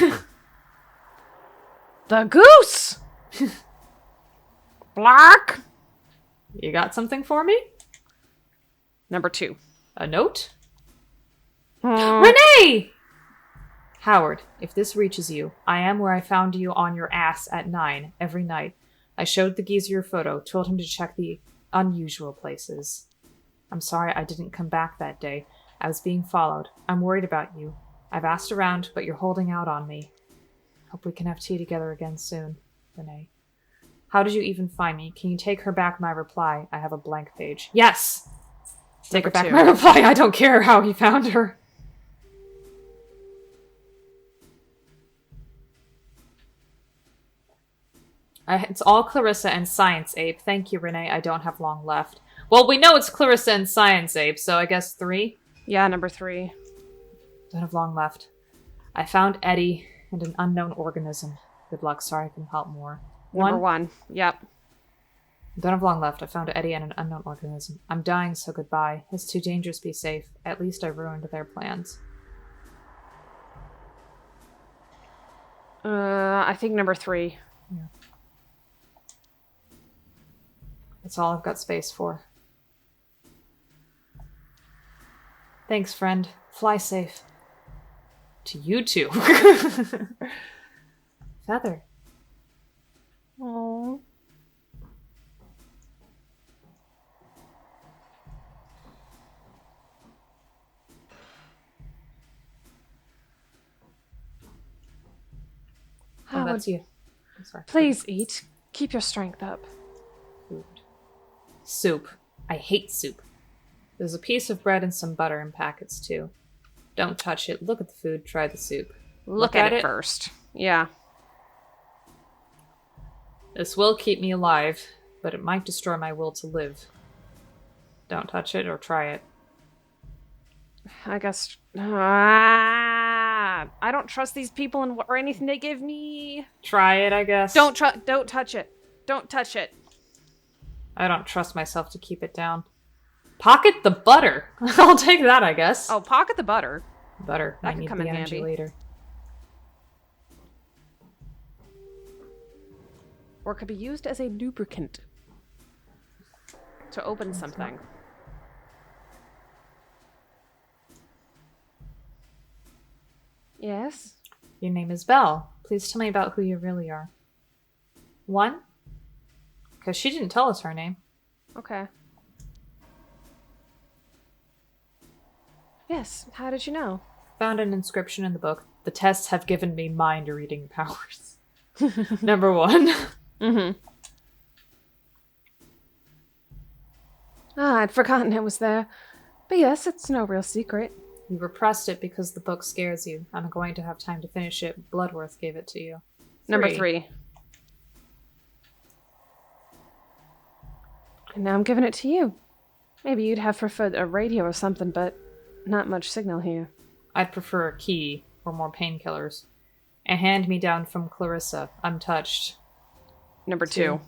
The goose! Black! You got something for me? Number 2. A note? Renee! Howard, if this reaches you, I am where I found you on your ass at 9 every night. I showed the geezer your photo, told him to check the unusual places. I'm sorry I didn't come back that day. I was being followed. I'm worried about you. I've asked around, but you're holding out on me. Hope we can have tea together again soon, Renee. How did you even find me? Can you take her back my reply? I have a blank page. Yes! Take her Number back 2. my reply. I don't care how he found her. It's all Clarissa and Science Ape. Thank you, Renee. I don't have long left. Well, we know it's Clarissa and Science Ape, so I guess 3? Yeah, number 3. Don't have long left. I found Eddie and an unknown organism. Good luck. Sorry I can help more. Number 1. Yep. Don't have long left. I found Eddie and an unknown organism. I'm dying, so goodbye. It's too dangerous. Be safe. At least I ruined their plans. I think number 3. Yeah. That's all I've got space for. Thanks, friend. Fly safe. To you two. Feather. Oh. Oh, that's you. I'm sorry. Please eat. Keep your strength up. Food. Soup. I hate soup. There's a piece of bread and some butter in packets, too. Don't touch it. Look at the food. Try the soup. Look at it first. Yeah. This will keep me alive, but it might destroy my will to live. Don't touch it or try it. I guess. I don't trust these people or anything they give me. Try it, I guess. Don't touch it. Don't touch it. I don't trust myself to keep it down. Pocket the butter. I'll take that, I guess. Oh, pocket the butter. Butter. That I could need come the in energy handy. later. Or it could be used as a lubricant to open something. Yes? Your name is Belle. Please tell me about who you really are. 1? Because she didn't tell us her name. Okay. Yes, how did you know? Found an inscription in the book. The tests have given me mind-reading powers. Number 1. Mm-hmm. Ah, I'd forgotten it was there. But yes, it's no real secret. You repressed it because the book scares you. I'm going to have time to finish it. Bloodworth gave it to you. Number 3. And now I'm giving it to you. Maybe you'd have preferred a radio or something, but not much signal here. I'd prefer a key or more painkillers. A hand-me-down from Clarissa. Untouched. Number 2.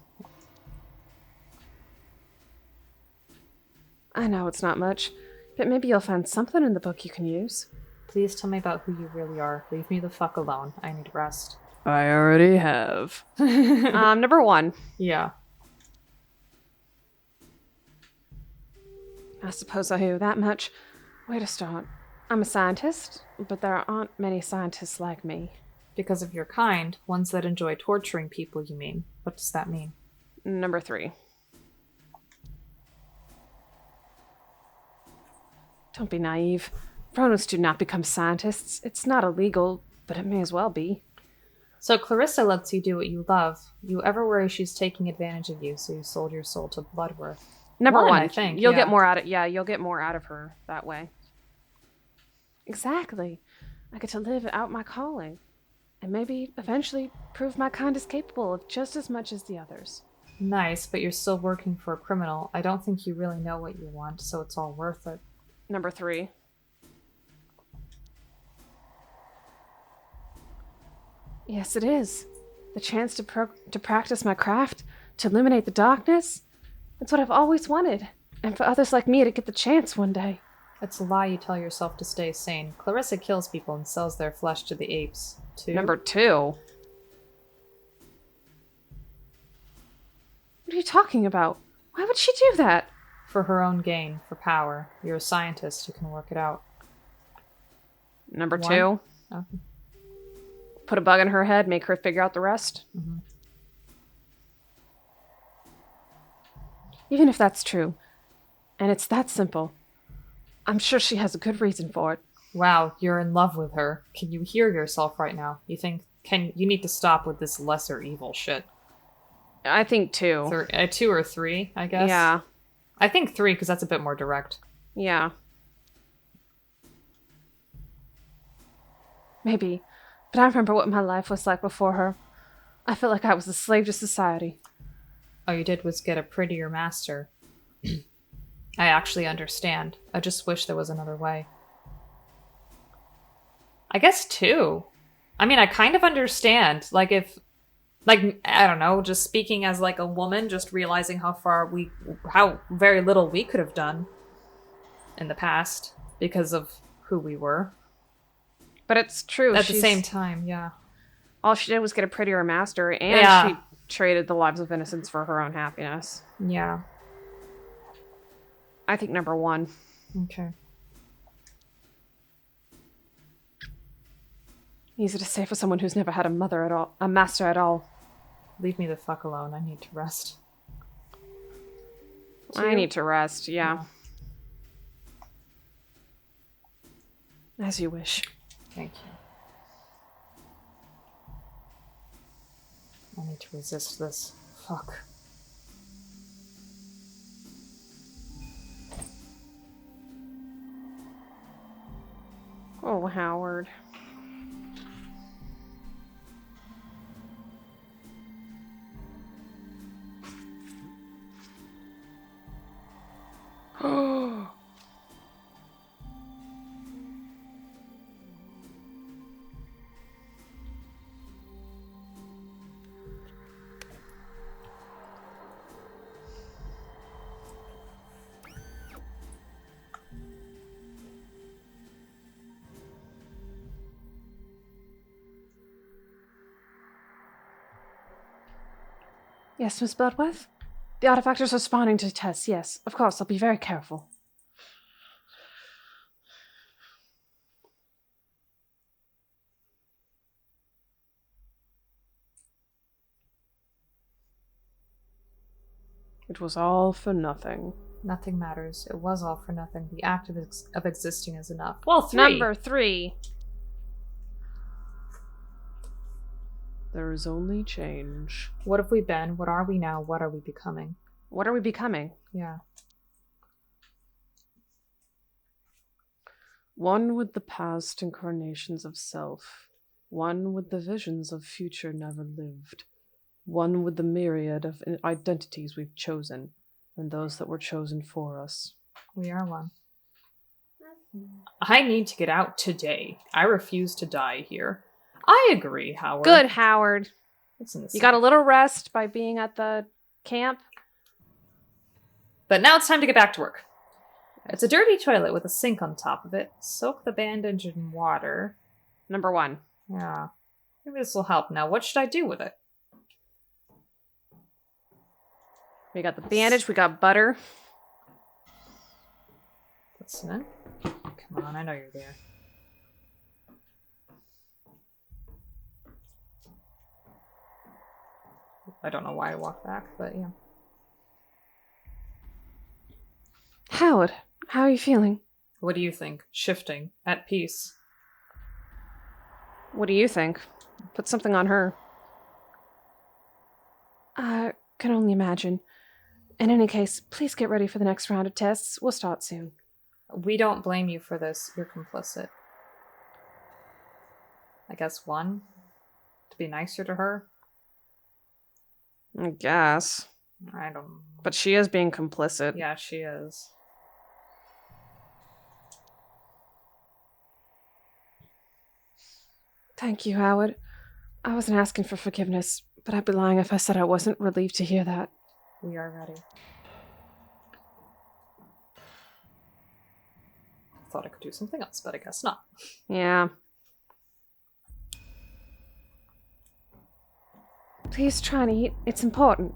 I know it's not much, but maybe you'll find something in the book you can use. Please tell me about who you really are. Leave me the fuck alone. I need rest. I already have. Number 1. Yeah. I suppose I owe that much. Where to start? I'm a scientist, but there aren't many scientists like me. Because of your kind, ones that enjoy torturing people, you mean. What does that mean? Number 3. Don't be naive. Chronos do not become scientists. It's not illegal, but it may as well be. So Clarissa lets you do what you love. You ever worry she's taking advantage of you, so you sold your soul to Bloodworth. Number 1, I think. You'll yeah. get more out of you'll get more out of her that way. Exactly. I get to live out my calling. And maybe eventually prove my kind is capable of just as much as the others. Nice, but you're still working for a criminal. I don't think you really know what you want, so it's all worth it. Number 3. Yes, it is. The chance to practice my craft, to illuminate the darkness. It's what I've always wanted. And for others like me to get the chance one day. It's a lie you tell yourself to stay sane. Clarissa kills people and sells their flesh to the apes. 2? Number 2. What are you talking about? Why would she do that? For her own gain, for power. You're a scientist who can work it out. Number 1? 2. Okay. Put a bug in her head, make her figure out the rest. Mm-hmm. Even if that's true, and it's that simple, I'm sure she has a good reason for it. Wow, you're in love with her. Can you hear yourself right now? You need to stop with this lesser evil shit. I think 2. 2 or 3, I guess. Yeah. I think 3 because that's a bit more direct. Yeah. Maybe. But I remember what my life was like before her. I felt like I was a slave to society. All you did was get a prettier master. I actually understand. I just wish there was another way. I guess 2. I mean, I kind of understand. Like, if... Like, I don't know, just speaking as, like, a woman, just realizing how very little we could have done in the past because of who we were. But it's true. At the same time, yeah. All she did was get a prettier master, and she traded the lives of innocents for her own happiness. Yeah. I think number 1. Okay. Easy to say for someone who's never had a master at all. Leave me the fuck alone. I need to rest. 2. I need to rest, yeah. As you wish. Thank you. I need to resist this. Fuck. Oh, Howard. Yes, Miss Bloodworth? The artifact is responding to tests, yes. Of course, I'll be very careful. It was all for nothing. Nothing matters. It was all for nothing. The act of existing is enough. Well, 3. Number 3. There is only change. What have we been? What are we now? What are we becoming? What are we becoming? Yeah. One with the past incarnations of self. One with the visions of future never lived. One with the myriad of identities we've chosen, and those that were chosen for us. We are one. I need to get out today. I refuse to die here. I agree, Howard. Good, Howard. Listen, You got a little rest by being at the camp? But now it's time to get back to work. It's a dirty toilet with a sink on top of it. Soak the bandage in water. Number 1. Yeah. Maybe this will help. Now, what should I do with it? We got the bandage, we got butter. Listen. Come on, I know you're there. I don't know why I walked back, but yeah. Howard, how are you feeling? What do you think? Shifting. At peace. What do you think? Put something on her. I can only imagine. In any case, please get ready for the next round of tests. We'll start soon. We don't blame you for this. You're complicit. I guess 1. To be nicer to her? I guess. I don't know. But she is being complicit. Yeah, she is. Thank you, Howard. I wasn't asking for forgiveness, but I'd be lying if I said I wasn't relieved to hear that. We are ready. Thought I could do something else, but I guess not. Yeah. Please try and eat. It's important.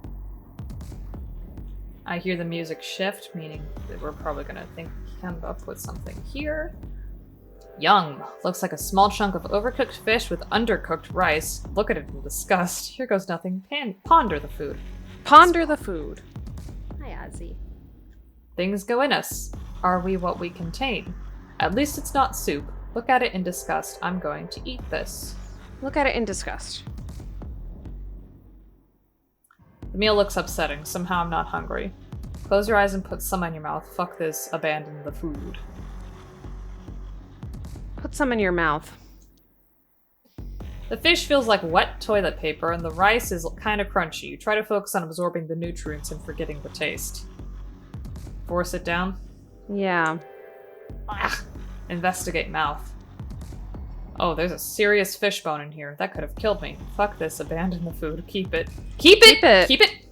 I hear the music shift, meaning that we're probably gonna come up with something here. Yum. Looks like a small chunk of overcooked fish with undercooked rice. Look at it in disgust. Here goes nothing. Ponder the food. Ponder the food. Hi, Ozzy. Things go in us. Are we what we contain? At least it's not soup. Look at it in disgust. I'm going to eat this. Look at it in disgust. The meal looks upsetting. Somehow I'm not hungry. Close your eyes and put some in your mouth. Fuck this. Abandon the food. Put some in your mouth. The fish feels like wet toilet paper, and the rice is kind of crunchy. You try to focus on absorbing the nutrients and forgetting the taste. Force it down? Yeah. Ah, investigate mouth. Oh, there's a serious fish bone in here. That could have killed me. Fuck this. Abandon the food. Keep it. Keep it! Keep it! Keep it!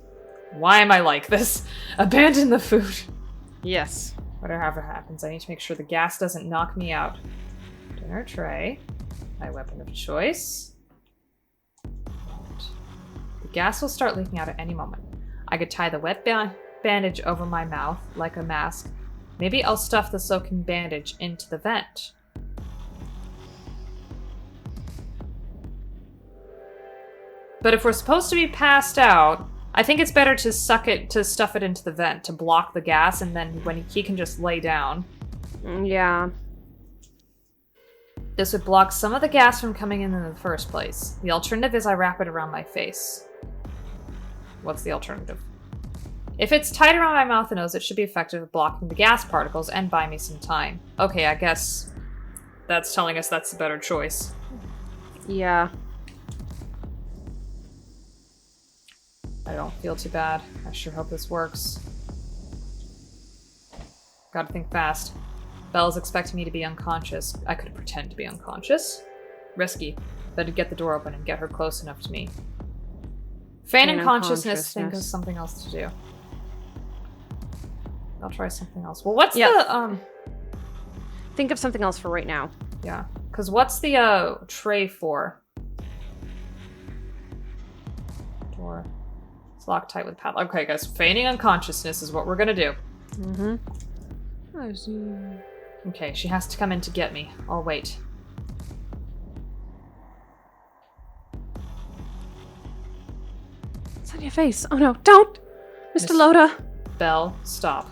Why am I like this? Abandon the food. Yes. Whatever happens, I need to make sure the gas doesn't knock me out. Dinner tray. My weapon of choice. The gas will start leaking out at any moment. I could tie the wet bandage over my mouth like a mask. Maybe I'll stuff the soaking bandage into the vent. But if we're supposed to be passed out, I think it's better to stuff it into the vent to block the gas, and then when he can just lay down. Yeah. This would block some of the gas from coming in the first place. The alternative is I wrap it around my face. What's the alternative? If it's tight around my mouth and nose, it should be effective at blocking the gas particles and buy me some time. Okay, I guess that's telling us that's the better choice. Yeah. I don't feel too bad. I sure hope this works. Gotta think fast. Belle's expecting me to be unconscious. I could pretend to be unconscious. Risky. Better get the door open and get her close enough to me. Feign unconsciousness, think of something else to do. I'll try something else. Well, what's the, Think of something else for right now. Yeah. Because what's the, tray for? Door. It's locked tight with padlock. Okay, guys. Feigning unconsciousness is what we're gonna do. Mm-hmm. I see. Okay, she has to come in to get me. I'll wait. It's on your face. Oh no, don't! Mr. Loda! Belle, stop.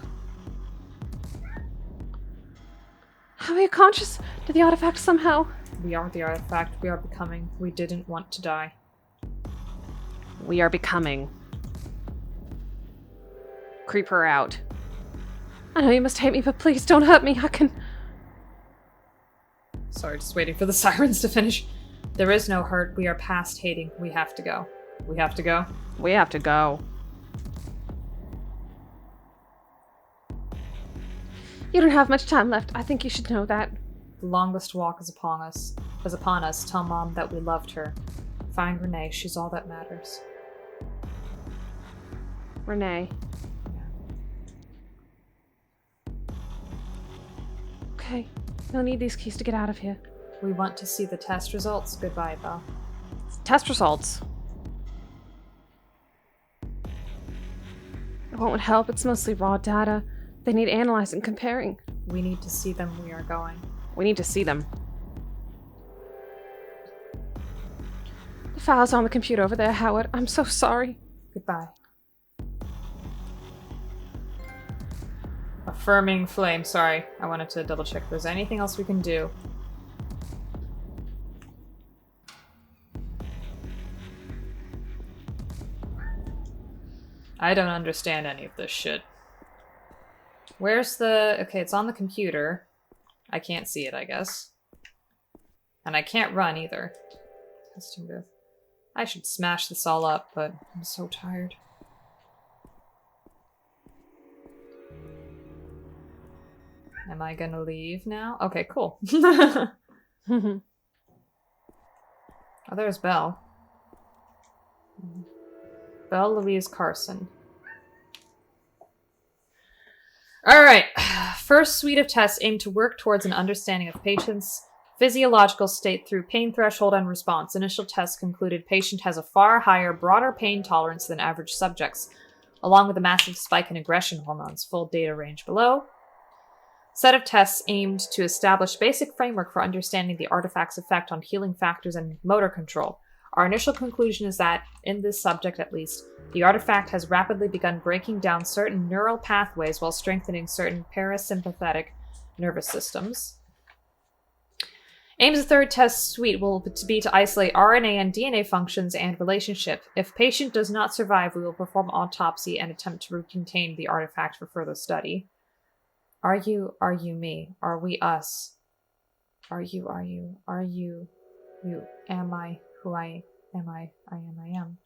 How are you conscious? Did the artifact somehow? We are the artifact. We are becoming. We didn't want to die. We are becoming. Creep her out. I know you must hate me, but please don't hurt me. I can... Sorry, just waiting for the sirens to finish. There is no hurt. We are past hating. We have to go. We have to go? We have to go. You don't have much time left. I think you should know that. The longest walk is upon us. Tell Mom that we loved her. Find Renee. She's all that matters. Renee. Okay. You'll need these keys to get out of here. We want to see the test results. Goodbye, Belle. Test results. It won't help. It's mostly raw data. They need analyzing, comparing. We need to see them. We are going. We need to see them. The files are on the computer over there, Howard. I'm so sorry. Goodbye. Affirming flame. Sorry, I wanted to double check if there's anything else we can do. I don't understand any of this shit. Where's the... Okay, it's on the computer. I can't see it, I guess. And I can't run either. Testing booth. I should smash this all up, but I'm so tired. Am I gonna leave now? Okay, cool. Oh, there's Belle. Belle Louise Carson. Alright. First suite of tests aim to work towards an understanding of patient's physiological state through pain threshold and response. Initial tests concluded patient has a far higher, broader pain tolerance than average subjects, along with a massive spike in aggression hormones. Full data range below. Set of tests aimed to establish basic framework for understanding the artifact's effect on healing factors and motor control. Our initial conclusion is that, in this subject at least, the artifact has rapidly begun breaking down certain neural pathways while strengthening certain parasympathetic nervous systems. Aim's third test suite will be to isolate RNA and DNA functions and relationship. If patient does not survive, we will perform autopsy and attempt to contain the artifact for further study. Are you me? Are we us? Are you, you? Am I who I am? I am.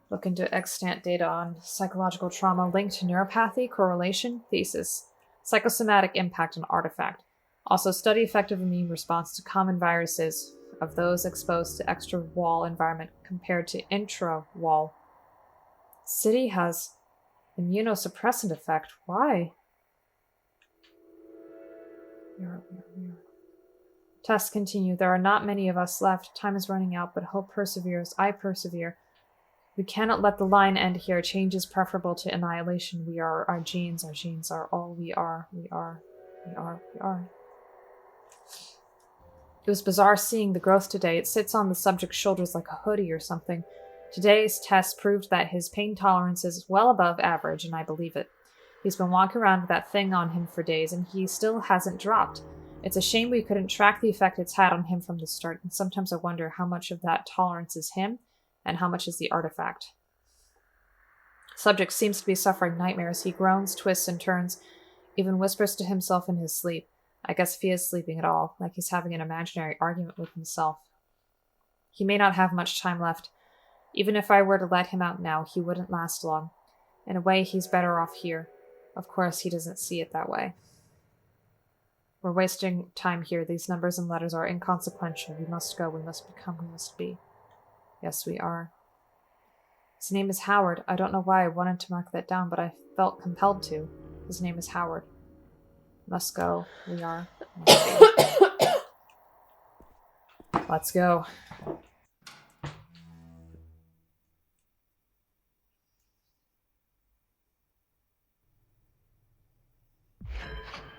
Look into extant data on psychological trauma linked to neuropathy, correlation, thesis, psychosomatic impact on artifact. Also, study effective immune response to common viruses of those exposed to extra-wall environment compared to intra-wall. City has immunosuppressant effect. Why? Tests continue. There are not many of us left. Time is running out, but hope perseveres. I persevere. We cannot let the line end here. Change is preferable to annihilation. We are our genes. Our genes are all we are. We are. It was bizarre seeing the growth today. It sits on the subject's shoulders like a hoodie or something. Today's test proved that his pain tolerance is well above average, and I believe it. He's been walking around with that thing on him for days, and he still hasn't dropped. It's a shame we couldn't track the effect it's had on him from the start, and sometimes I wonder how much of that tolerance is him, and how much is the artifact. Subject seems to be suffering nightmares. He groans, twists, and turns, even whispers to himself in his sleep. I guess if he is sleeping at all, like he's having an imaginary argument with himself. He may not have much time left. Even if I were to let him out now, he wouldn't last long. In a way, he's better off here. Of course, he doesn't see it that way. We're wasting time here. These numbers and letters are inconsequential. We must go. We must become. We must be. Yes, we are. His name is Howard. I don't know why I wanted to mark that down, but I felt compelled to. His name is Howard. Must go. We are. Must be. Let's go.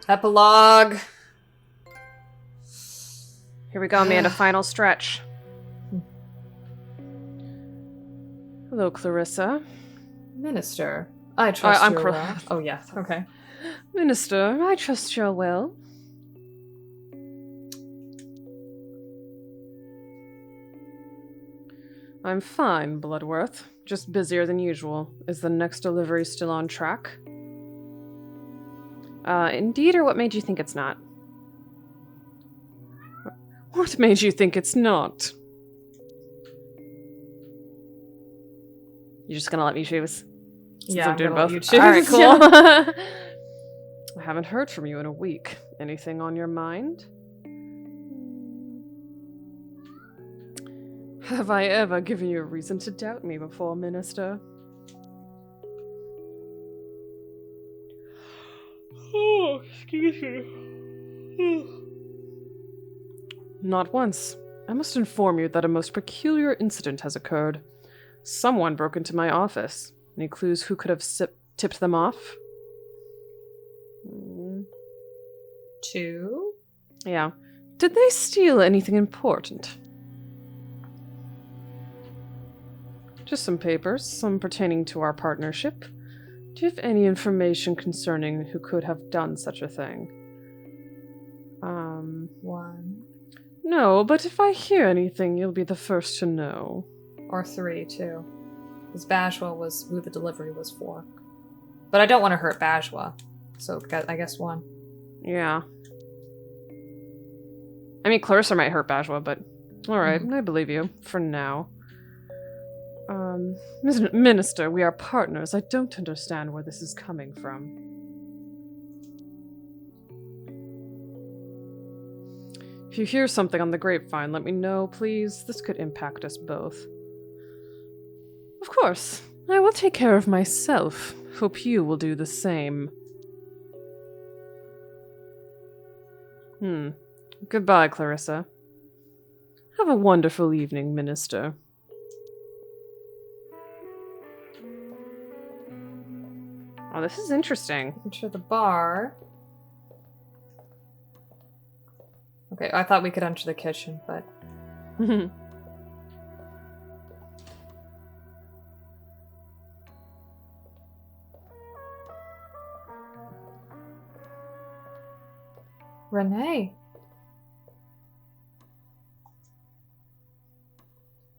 Epilogue. Here we go, Amanda. Final stretch. Hello, Clarissa. Minister. I trust I'm you well. Oh, yeah. Okay. Minister, I trust you're well. I'm fine, Bloodworth. Just busier than usual. Is the next delivery still on track? Indeed, or what made you think it's not? What made you think it's not? You're just gonna let me choose? Yeah, I'm doing gonna let both. you choose. Alright, cool. Yeah. I haven't heard from you in a week. Anything on your mind? Have I ever given you a reason to doubt me before, Minister? Oh, excuse me. Not once. I must inform you that a most peculiar incident has occurred. Someone broke into my office. Any clues who could have tipped them off? 2? Yeah. Did they steal anything important? Just some papers, some pertaining to our partnership. Do you have any information concerning who could have done such a thing? 1. No, but if I hear anything, you'll be the first to know. Or 3, too. Because Bajwa was who the delivery was for. But I don't want to hurt Bajwa. So I guess 1. Yeah. I mean, Clarissa might hurt Bajwa, but alright, I believe you. For now. Minister, we are partners. I don't understand where this is coming from. If you hear something on the grapevine, let me know, please. This could impact us both. Of course. I will take care of myself. Hope you will do the same. Goodbye, Clarissa. Have a wonderful evening, Minister. Oh, this is interesting. Enter the bar. Okay, I thought we could enter the kitchen, but... Renee.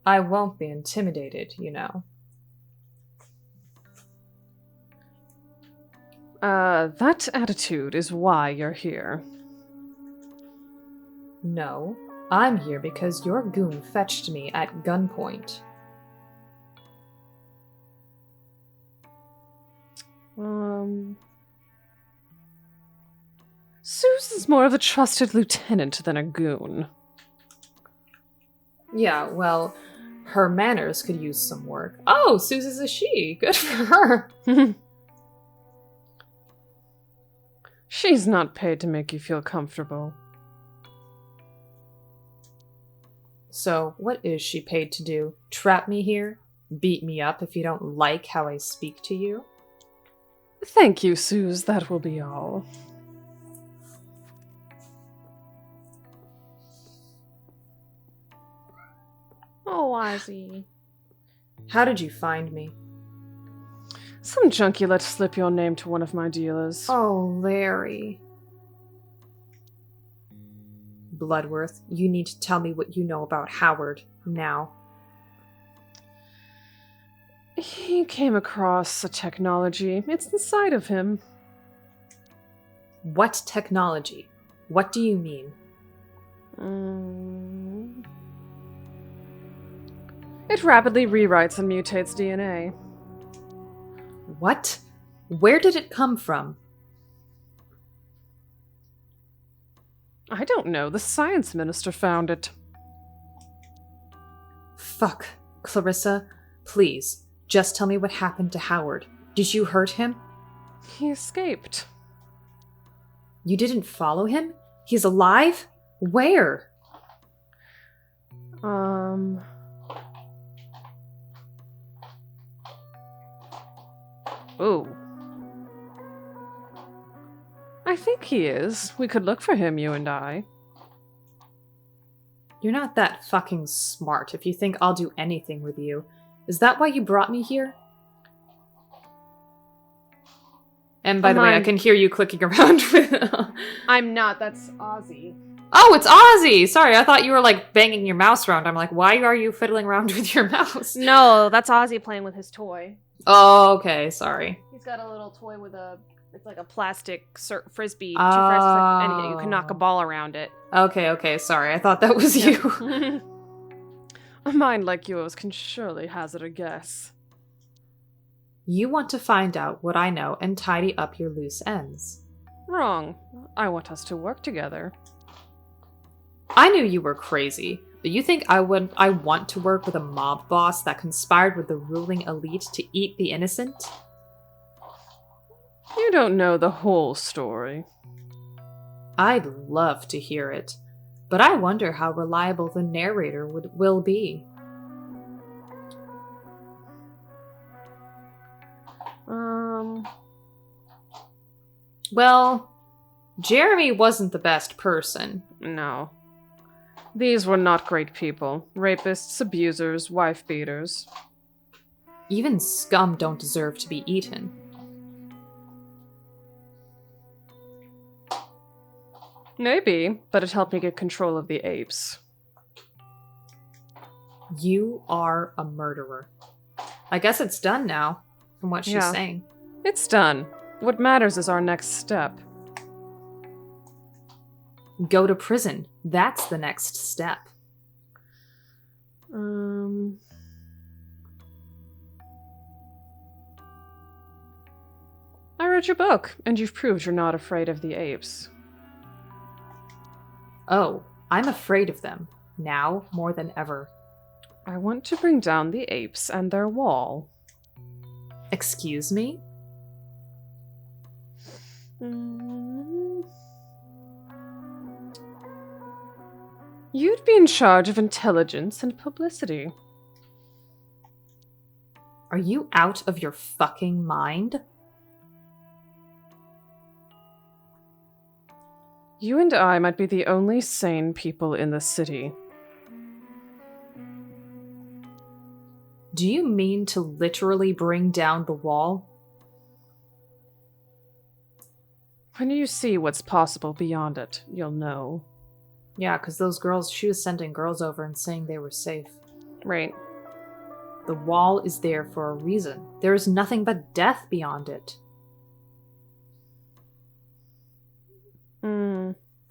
I won't be intimidated, you know. That attitude is why you're here. No, I'm here because your goon fetched me at gunpoint. Susan's more of a trusted lieutenant than a goon. Yeah, well, her manners could use some work. Oh, Susan's a she. Good for her. She's not paid to make you feel comfortable. So, what is she paid to do? Trap me here? Beat me up if you don't like how I speak to you? Thank you, Suze. That will be all. Oh, Ozzy. How did you find me? Some junkie let slip your name to one of my dealers. Oh, Larry. Bloodworth, you need to tell me what you know about Howard, now. He came across a technology. It's inside of him. What technology? What do you mean? It rapidly rewrites and mutates DNA. What? Where did it come from? I don't know. The science minister found it. Fuck. Clarissa, please, just tell me what happened to Howard. Did you hurt him? He escaped. You didn't follow him? He's alive? Where? Ooh. I think he is. We could look for him, you and I. You're not that fucking smart if you think I'll do anything with you. Is that why you brought me here? And by the way, I can hear you clicking around with... I'm not. That's Ozzy. Oh, it's Ozzy! Sorry, I thought you were, like, banging your mouse around. I'm like, why are you fiddling around with your mouse? No, that's Ozzy playing with his toy. Oh, okay, sorry. He's got a little toy with it's like a plastic frisbee, two frisbees, and you can knock a ball around it. Okay, sorry. I thought that was you. A mind like yours can surely hazard a guess. You want to find out what I know and tidy up your loose ends. Wrong. I want us to work together. I knew you were crazy, but you think I want to work with a mob boss that conspired with the ruling elite to eat the innocent? You don't know the whole story. I'd love to hear it, but I wonder how reliable the narrator will be. Well, Jeremy wasn't the best person. No. These were not great people. Rapists, abusers, wife beaters. Even scum don't deserve to be eaten. Maybe, but it helped me get control of the apes. You are a murderer. I guess it's done now, from what she's saying. It's done. What matters is our next step. Go to prison. That's the next step. I read your book, and you've proved you're not afraid of the apes. Oh, I'm afraid of them. Now more than ever. I want to bring down the apes and their wall. Excuse me? You'd be in charge of intelligence and publicity. Are you out of your fucking mind? You and I might be the only sane people in the city. Do you mean to literally bring down the wall? When you see what's possible beyond it, you'll know. Yeah, because those girls, she was sending girls over and saying they were safe. Right. The wall is there for a reason. There is nothing but death beyond it.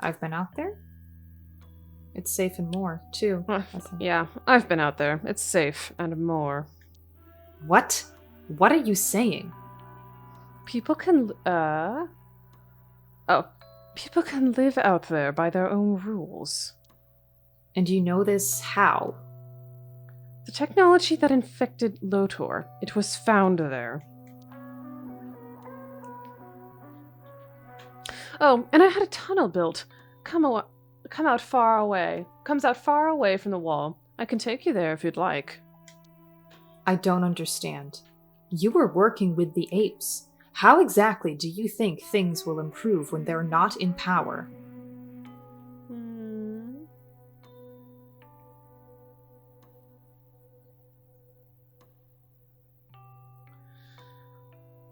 I've been out there. It's safe and more, too. I think. Yeah, I've been out there. It's safe and more. What? What are you saying? People can, people can live out there by their own rules. And you know this how? The technology that infected Lotor, it was found there. Oh, and I had a tunnel built. Comes out far away from the wall. I can take you there if you'd like. I don't understand. You were working with the apes. How exactly do you think things will improve when they're not in power?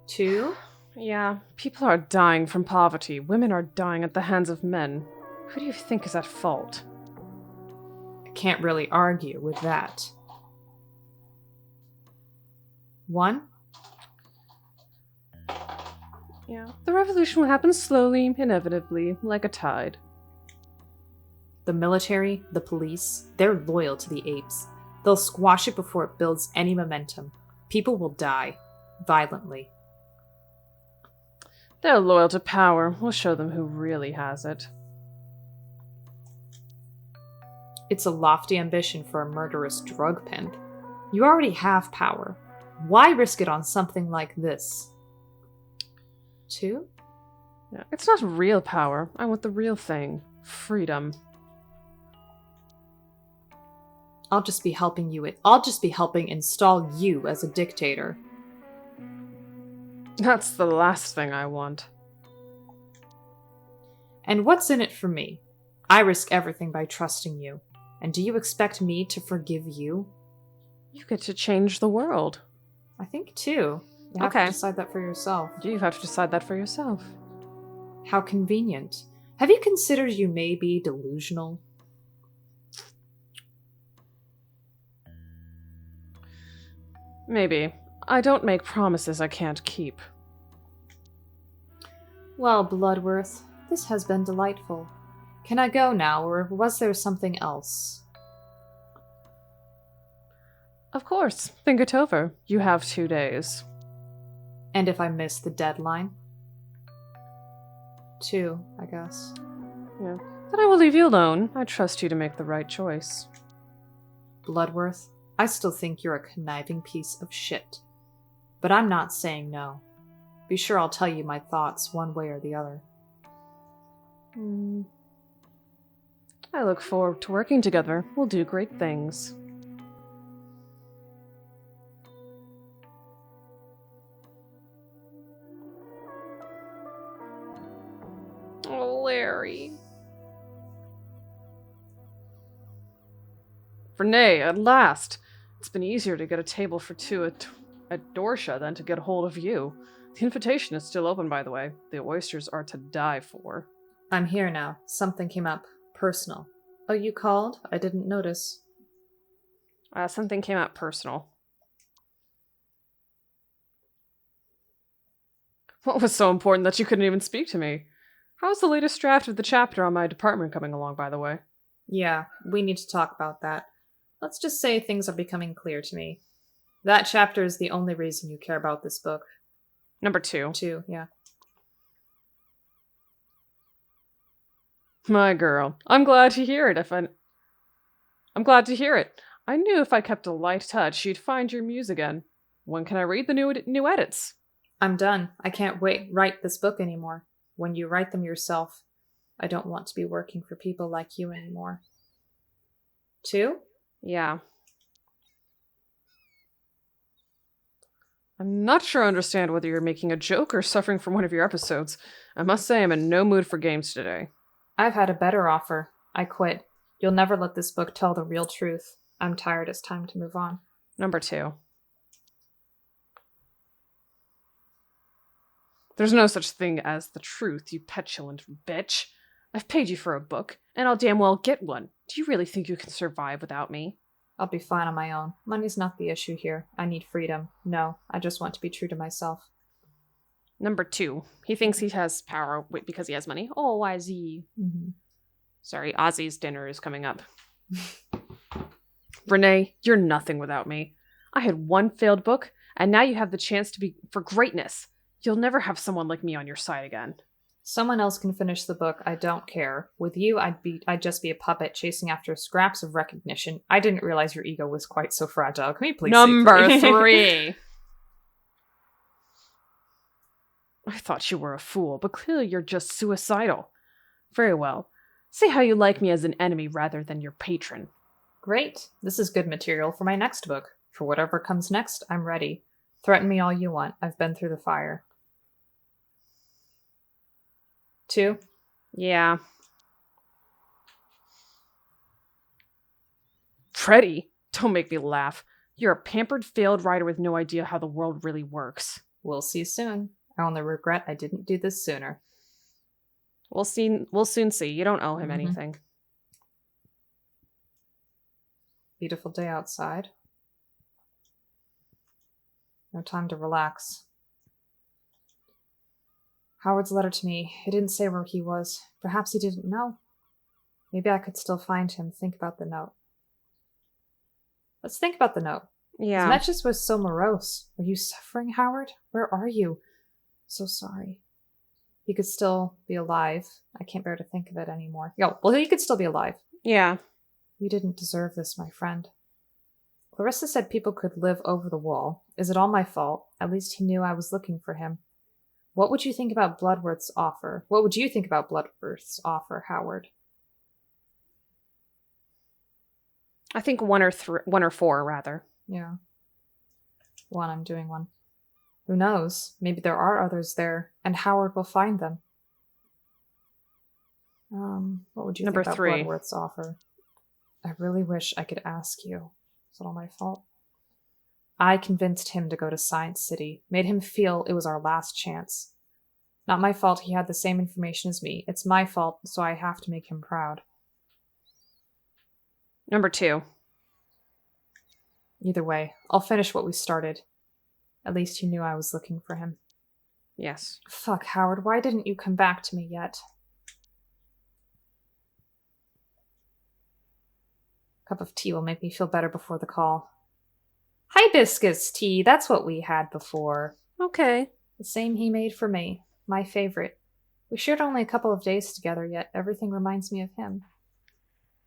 Two? Yeah, people are dying from poverty. Women are dying at the hands of men. Who do you think is at fault? I can't really argue with that. One? Yeah, the revolution will happen slowly, inevitably, like a tide. The military, the police, they're loyal to the apes. They'll squash it before it builds any momentum. People will die. Violently. They're loyal to power. We'll show them who really has it. It's a lofty ambition for a murderous drug pimp. You already have power. Why risk it on something like this? Two? Yeah, it's not real power. I want the real thing. Freedom. I'll just be helping install you as a dictator. That's the last thing I want. And what's in it for me? I risk everything by trusting you. And do you expect me to forgive you? You get to change the world. I think too. You have to decide that for yourself. You have to decide that for yourself. How convenient. Have you considered you may be delusional? Maybe. I don't make promises I can't keep. Well, Bloodworth, this has been delightful. Can I go now, or was there something else? Of course. Think it over. You have 2 days. And if I miss the deadline? 2, I guess. Yeah. Then I will leave you alone. I trust you to make the right choice. Bloodworth, I still think you're a conniving piece of shit. But I'm not saying no. Be sure I'll tell you my thoughts one way or the other. I look forward to working together. We'll do great things. Oh, Larry. Renee, at last! It's been easier to get a table for two at Dorsha than to get a hold of you. The invitation is still open, by the way. The oysters are to die for. I'm here now. Something came up. Personal. Oh, you called? I didn't notice. Something came up personal. What was so important that you couldn't even speak to me? How's the latest draft of the chapter on my department coming along, by the way? Yeah, we need to talk about that. Let's just say things are becoming clear to me. That chapter is the only reason you care about this book. Number 2. 2, yeah. My girl, I'm glad to hear it. I'm glad to hear it. I knew if I kept a light touch, you'd find your muse again. When can I read the new edits? I'm done. I can't write this book anymore. When you write them yourself, I don't want to be working for people like you anymore. 2? Yeah. I'm not sure I understand whether you're making a joke or suffering from one of your episodes. I must say I'm in no mood for games today. I've had a better offer. I quit. You'll never let this book tell the real truth. I'm tired. It's time to move on. Number 2. There's no such thing as the truth, you petulant bitch. I've paid you for a book, and I'll damn well get one. Do you really think you can survive without me? I'll be fine on my own. Money's not the issue here. I need freedom. No, I just want to be true to myself. Number 2. He thinks he has power because he has money. Oh, YZ. Mm-hmm. Sorry, Ozzy's dinner is coming up. Renee, you're nothing without me. I had one failed book, and now you have the chance to be for greatness. You'll never have someone like me on your side again. Someone else can finish the book. I don't care. With you, I'd just be a puppet chasing after scraps of recognition. I didn't realize your ego was quite so fragile. Can we please Number say 3. I thought you were a fool, but clearly you're just suicidal. Very well. Say how you like me as an enemy rather than your patron. Great. This is good material for my next book. For whatever comes next, I'm ready. Threaten me all you want. I've been through the fire. 2. Yeah. Freddie, don't make me laugh. You're a pampered failed writer with no idea how the world really works. We'll see soon. I only regret I didn't do this sooner. We'll soon see. You don't owe him Mhm. anything. Beautiful day outside. No time to relax. Howard's letter to me. It didn't say where he was. Perhaps he didn't know. Maybe I could still find him. Think about the note. Let's think about the note. Yeah. His message was so morose. Are you suffering, Howard? Where are you? So sorry. He could still be alive. I can't bear to think of it anymore. Well, he could still be alive. Yeah. You didn't deserve this, my friend. Clarissa said people could live over the wall. Is it all my fault? At least he knew I was looking for him. What would you think about Bloodworth's offer? What would you think about Bloodworth's offer, Howard? I think 1 or 4, rather. Yeah. 1, I'm doing 1. Who knows? Maybe there are others there, and Howard will find them. What would you Number think about 3. Bloodworth's offer? I really wish I could ask you. Is it all my fault? I convinced him to go to Science City, made him feel it was our last chance. Not my fault he had the same information as me. It's my fault, so I have to make him proud. Number 2. Either way, I'll finish what we started. At least he knew I was looking for him. Yes. Fuck, Howard, why didn't you come back to me yet? A cup of tea will make me feel better before the call. Hibiscus tea, that's what we had before. Okay. The same he made for me. My favorite. We shared only a couple of days together, yet everything reminds me of him.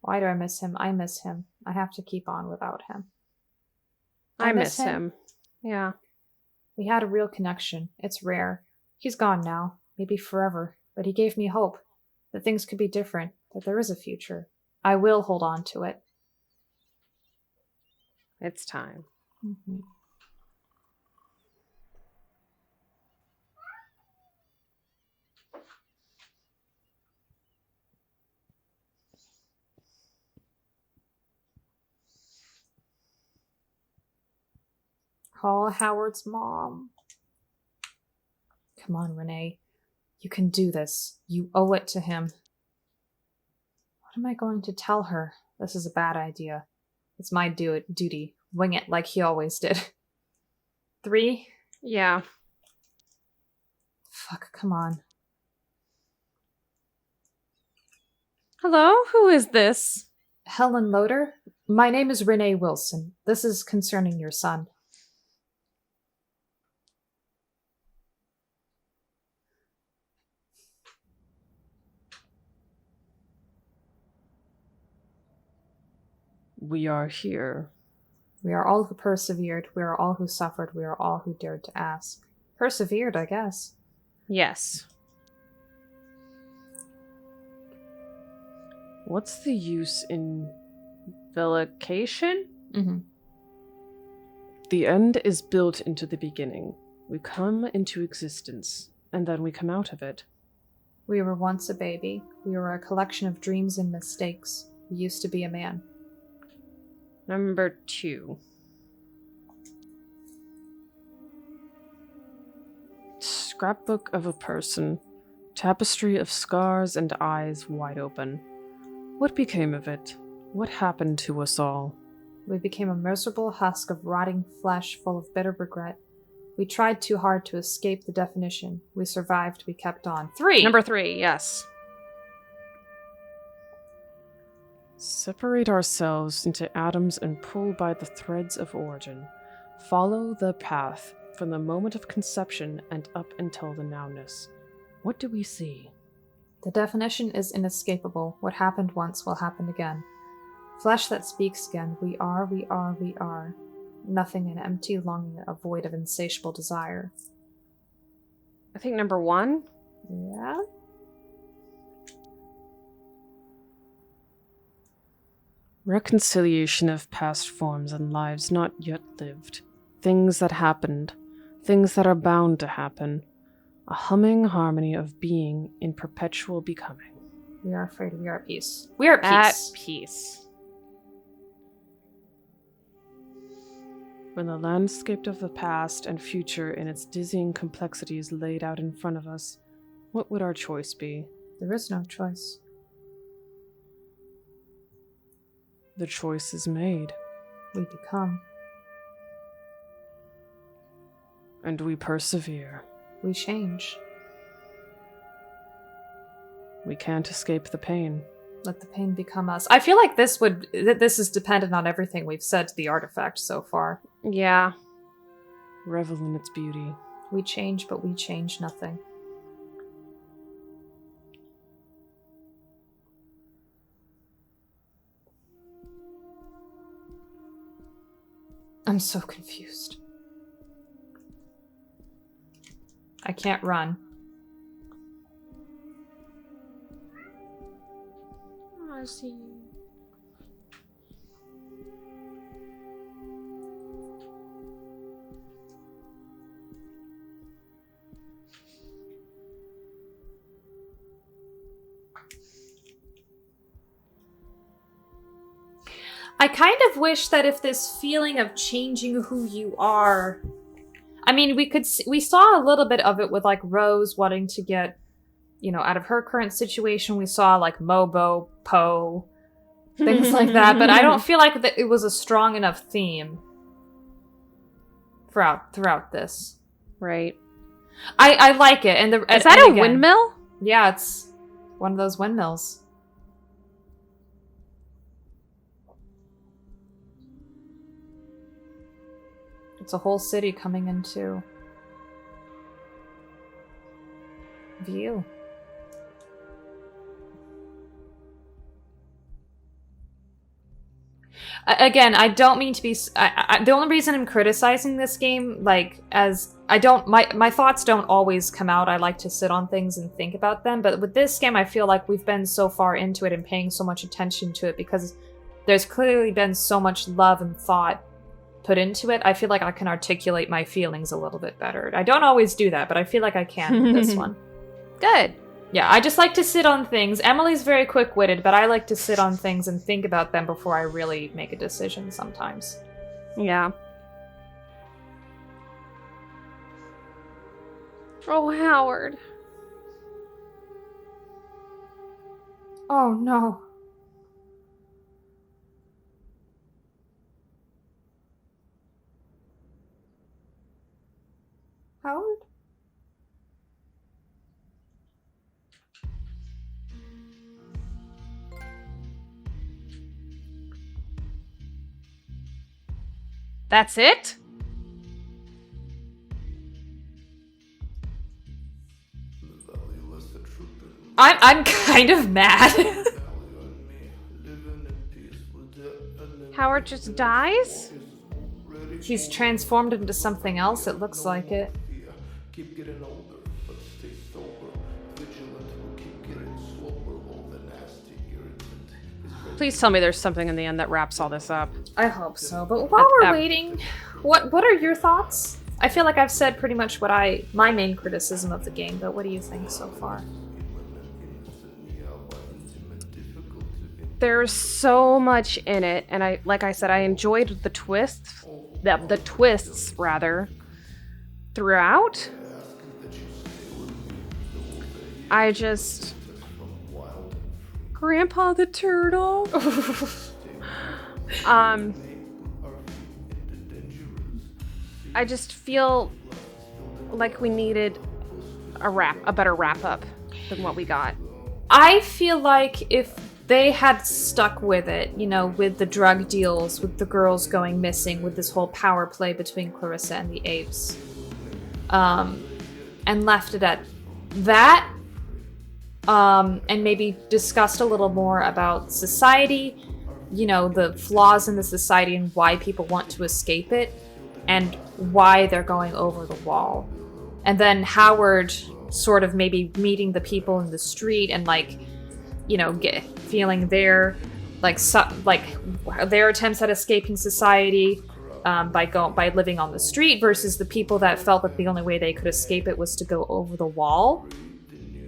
Why do I miss him? I miss him. I have to keep on without him. I miss him. Yeah. We had a real connection. It's rare. He's gone now, maybe forever, but he gave me hope that things could be different, that there is a future. I will hold on to it. It's time. Mm-hmm. Call Howard's mom. Come on, Renee. You can do this. You owe it to him. What am I going to tell her? This is a bad idea. It's my duty. Wing it like he always did. 3? Yeah. Fuck, come on. Hello? Who is this? Helen Loader? My name is Renee Wilson. This is concerning your son. We are here. We are all who persevered. We are all who suffered. We are all who dared to ask. Persevered, I guess. Yes. What's the use in vilification? Mm-hmm. The end is built into the beginning. We come into existence, and then we come out of it. We were once a baby. We were a collection of dreams and mistakes. We used to be a man. Number 2. Scrapbook of a person. Tapestry of scars and eyes wide open. What became of it? What happened to us all? We became a miserable husk of rotting flesh full of bitter regret. We tried too hard to escape the definition. We survived, we kept on. 3! Number 3, yes. Separate ourselves into atoms and pull by the threads of origin. Follow the path from the moment of conception and up until the nowness. What do we see? The definition is inescapable. What happened once will happen again. Flesh that speaks again. We are, we are, we are. Nothing an empty longing, a void of insatiable desire. I think number 1. Yeah? Reconciliation of past forms and lives not yet lived. Things that happened. Things that are bound to happen. A humming harmony of being in perpetual becoming. We are afraid, we are at peace. We are at peace. At peace. When the landscape of the past and future in its dizzying complexity is laid out in front of us, what would our choice be? There is no choice. The choice is made. We become. And we persevere. We change. We can't escape the pain. Let the pain become us. I feel like this is dependent on everything we've said to the artifact so far. Yeah. Revel in its beauty. We change, but we change nothing. I'm so confused. I can't run. I see. I kind of wish that if this feeling of changing who you are, I mean, we saw a little bit of it with like Rose wanting to get, out of her current situation. We saw like Mobo, Poe, things like that, but I don't feel like that it was a strong enough theme throughout this. Right. I like it, Is that a windmill? Yeah, it's one of those windmills. It's a whole city coming into view. Again, I don't mean to be... the only reason I'm criticizing this game, my thoughts don't always come out. I like to sit on things and think about them. But with this game, I feel like we've been so far into it and paying so much attention to it because there's clearly been so much love and thought put into it. I feel like I can articulate my feelings a little bit better. I don't always do that, but I feel like I can with this one. Good. Yeah, I just like to sit on things. Emily's very quick-witted, but I like to sit on things and think about them before I really make a decision sometimes. Yeah. Oh, Howard. Oh, no. Howard? That's it? I'm kind of mad. Howard just dies? He's transformed into something else, it looks like it. Keep getting older, but stay sober. Vigilant will keep getting slower. All the nasty irritant. Please tell me there's something in the end that wraps all this up. I hope so, but while we're waiting, what are your thoughts? I feel like I've said pretty much my main criticism of the game, but what do you think so far? There's so much in it, and I enjoyed the twists, the twists rather, throughout. Grandpa the turtle. I just feel like we needed a better wrap up than what we got. I feel like if they had stuck with it, with the drug deals, with the girls going missing, with this whole power play between Clarissa and the apes, and left it at that, and maybe discussed a little more about society, the flaws in the society and why people want to escape it, and why they're going over the wall. And then Howard sort of maybe meeting the people in the street and feeling their their attempts at escaping society by living on the street versus the people that felt that the only way they could escape it was to go over the wall.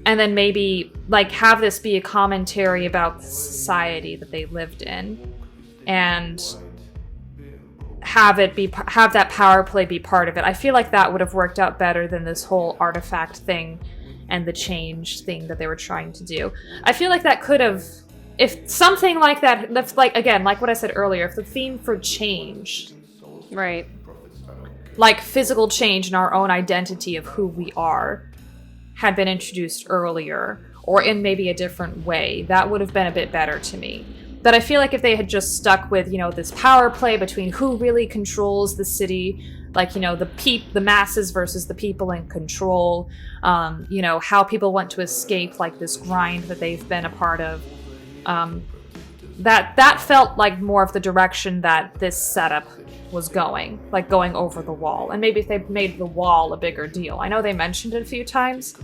And then maybe have this be a commentary about the society that they lived in, and have that power play be part of it. I feel like that would have worked out better than this whole artifact thing and the change thing that they were trying to do. I feel like that could have, if something like that, like what I said earlier, if the theme for change, right, like physical change in our own identity of who we are, had been introduced earlier, or in maybe a different way, that would have been a bit better to me. But I feel like if they had just stuck with, this power play between who really controls the city, the masses versus the people in control, how people want to escape, this grind that they've been a part of, that felt like more of the direction that this setup was going over the wall. And maybe if they made the wall a bigger deal. I know they mentioned it a few times,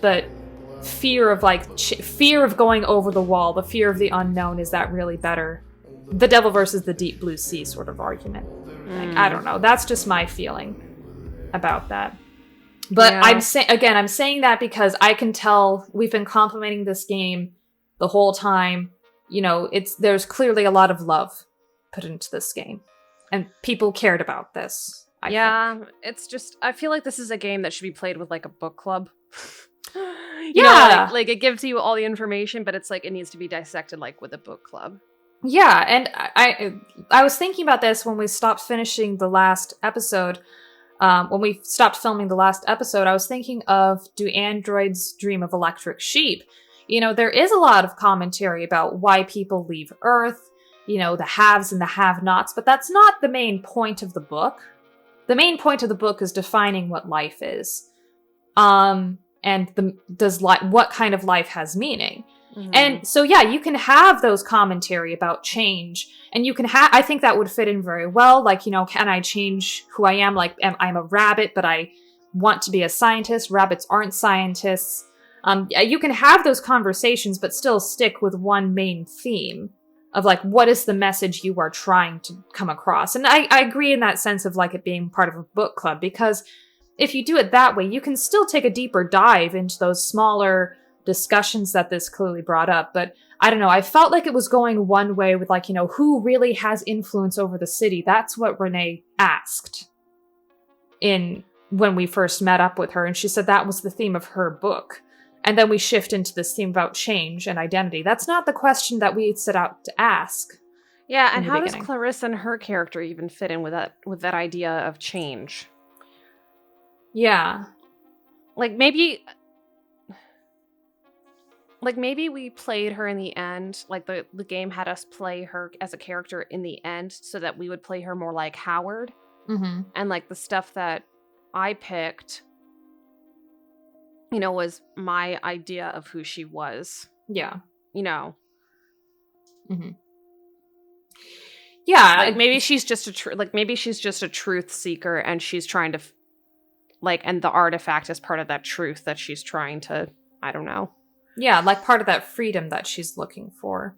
but fear of going over the wall, the fear of the unknown, is that really better? The devil versus the deep blue sea sort of argument. I don't know. That's just my feeling about that. But yeah. I'm saying that because I can tell we've been complimenting this game the whole time. There's clearly a lot of love put into this game, and people cared about this. I think. It's just, I feel like this is a game that should be played with a book club. Yeah, it gives you all the information, but it's it needs to be dissected with a book club. Yeah, and I was thinking about this when we stopped finishing the last episode. When we stopped filming the last episode, I was thinking of Do Androids Dream of Electric Sheep? There is a lot of commentary about why people leave Earth, the haves and the have-nots, but that's not the main point of the book. The main point of the book is defining what life is. And what kind of life has meaning. Mm-hmm. And so, yeah, you can have those commentary about change, and you can I think that would fit in very well. Can I change who I am? I'm a rabbit, but I want to be a scientist. Rabbits aren't scientists. You can have those conversations, but still stick with one main theme of what is the message you are trying to come across. And I agree in that sense of it being part of a book club, because if you do it that way, you can still take a deeper dive into those smaller discussions that this clearly brought up. But I don't know, I felt like it was going one way with who really has influence over the city. That's what Renee asked when we first met up with her, and she said that was the theme of her book. And then we shift into this theme about change and identity. That's not the question that we set out to ask. Yeah, and how does Clarissa and her character even fit in with that idea of change? Yeah. Maybe we played her in the end, the game had us play her as a character in the end so that we would play her more like Howard. Mm-hmm. And the stuff that I picked, was my idea of who she was. Yeah. Mm-hmm. Yeah. Maybe she's just a truth seeker, and she's trying to and the artifact is part of that truth that she's trying to, I don't know. Yeah, part of that freedom that she's looking for.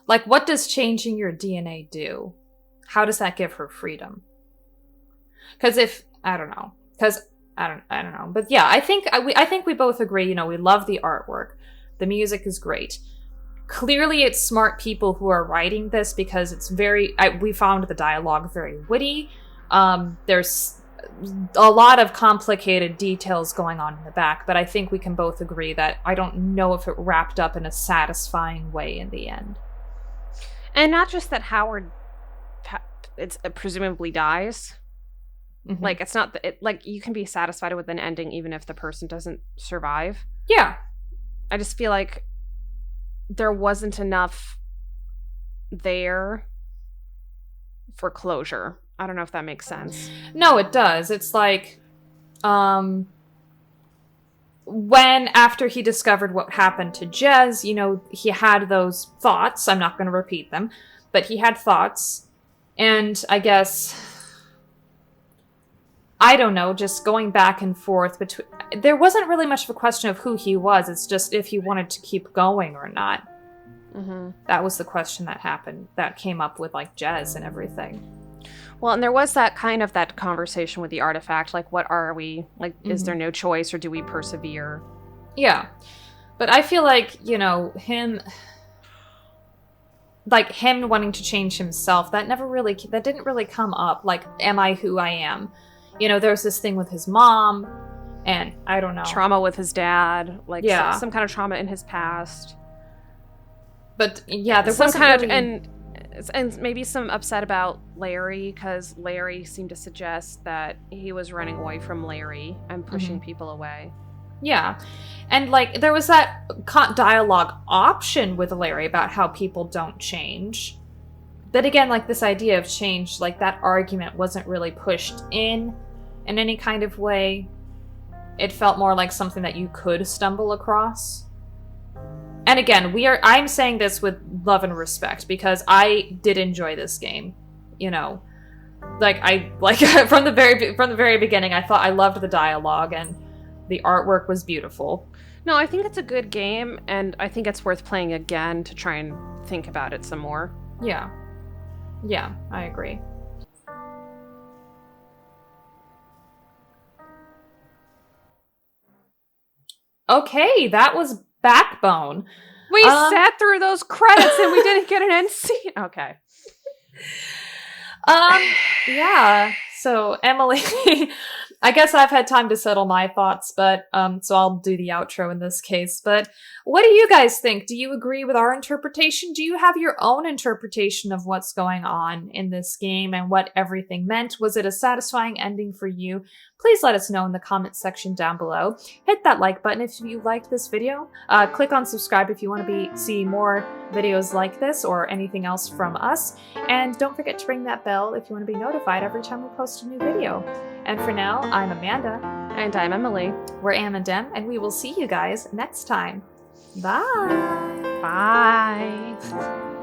What does changing your DNA do? How does that give her freedom? Because I don't know. But yeah, I think we both agree, we love the artwork. The music is great. Clearly it's smart people who are writing this, because it's we found the dialogue very witty. There's a lot of complicated details going on in the back, but I think we can both agree that I don't know if it wrapped up in a satisfying way in the end. And not just that Howard presumably dies. Mhm. Like, it's not like you can be satisfied with an ending even if the person doesn't survive. Yeah. I just feel like there wasn't enough there for closure. I don't know if that makes sense. No, it does. It's like, when after he discovered what happened to Jez, you know, he had those thoughts. I'm not going to repeat them, but he had thoughts. And I guess, I don't know, just going back and forth between, there wasn't really much of a question of who he was. It's just if he wanted to keep going or not. Mm-hmm. That was the question that came up with like Jez and everything. Well, and there was that conversation with the artifact, like, what are we? Like, is there no choice, or do we persevere? Yeah. But I feel like, you know, him wanting to change himself, that didn't really come up. Like, am I who I am? You know, there's this thing with his mom, and I don't know. Trauma with his dad, like, Yeah. some kind of trauma in his past. But yeah, there some wasn't kind really... of, and maybe some upset about Larry, because Larry seemed to suggest that he was running away from Larry and pushing people away. Yeah. And, like, there was that dialogue option with Larry about how people don't change. But again, like, this idea of change, like, that argument wasn't really pushed in any kind of way. It felt more like something that you could stumble across. And again, I'm saying this with love and respect, because I did enjoy this game. You know, from the very beginning, I loved the dialogue, and the artwork was beautiful. No, I think it's a good game, and I think it's worth playing again to try and think about it some more. Yeah. Yeah, I agree. Okay, that was Backbone. We sat through those credits and we didn't get an end scene. Okay. Yeah. So, Emily, I guess I've had time to settle my thoughts, but so I'll do the outro in this case. But what do you guys think? Do you agree with our interpretation? Do you have your own interpretation of what's going on in this game and what everything meant? Was it a satisfying ending for you? Please let us know in the comments section down below. Hit that like button if you liked this video. Click on subscribe if you want to see more videos like this or anything else from us. And don't forget to ring that bell if you want to be notified every time we post a new video. And for now, I'm Amanda. And I'm Emily. We're Am and Dem, and we will see you guys next time. Bye! Bye!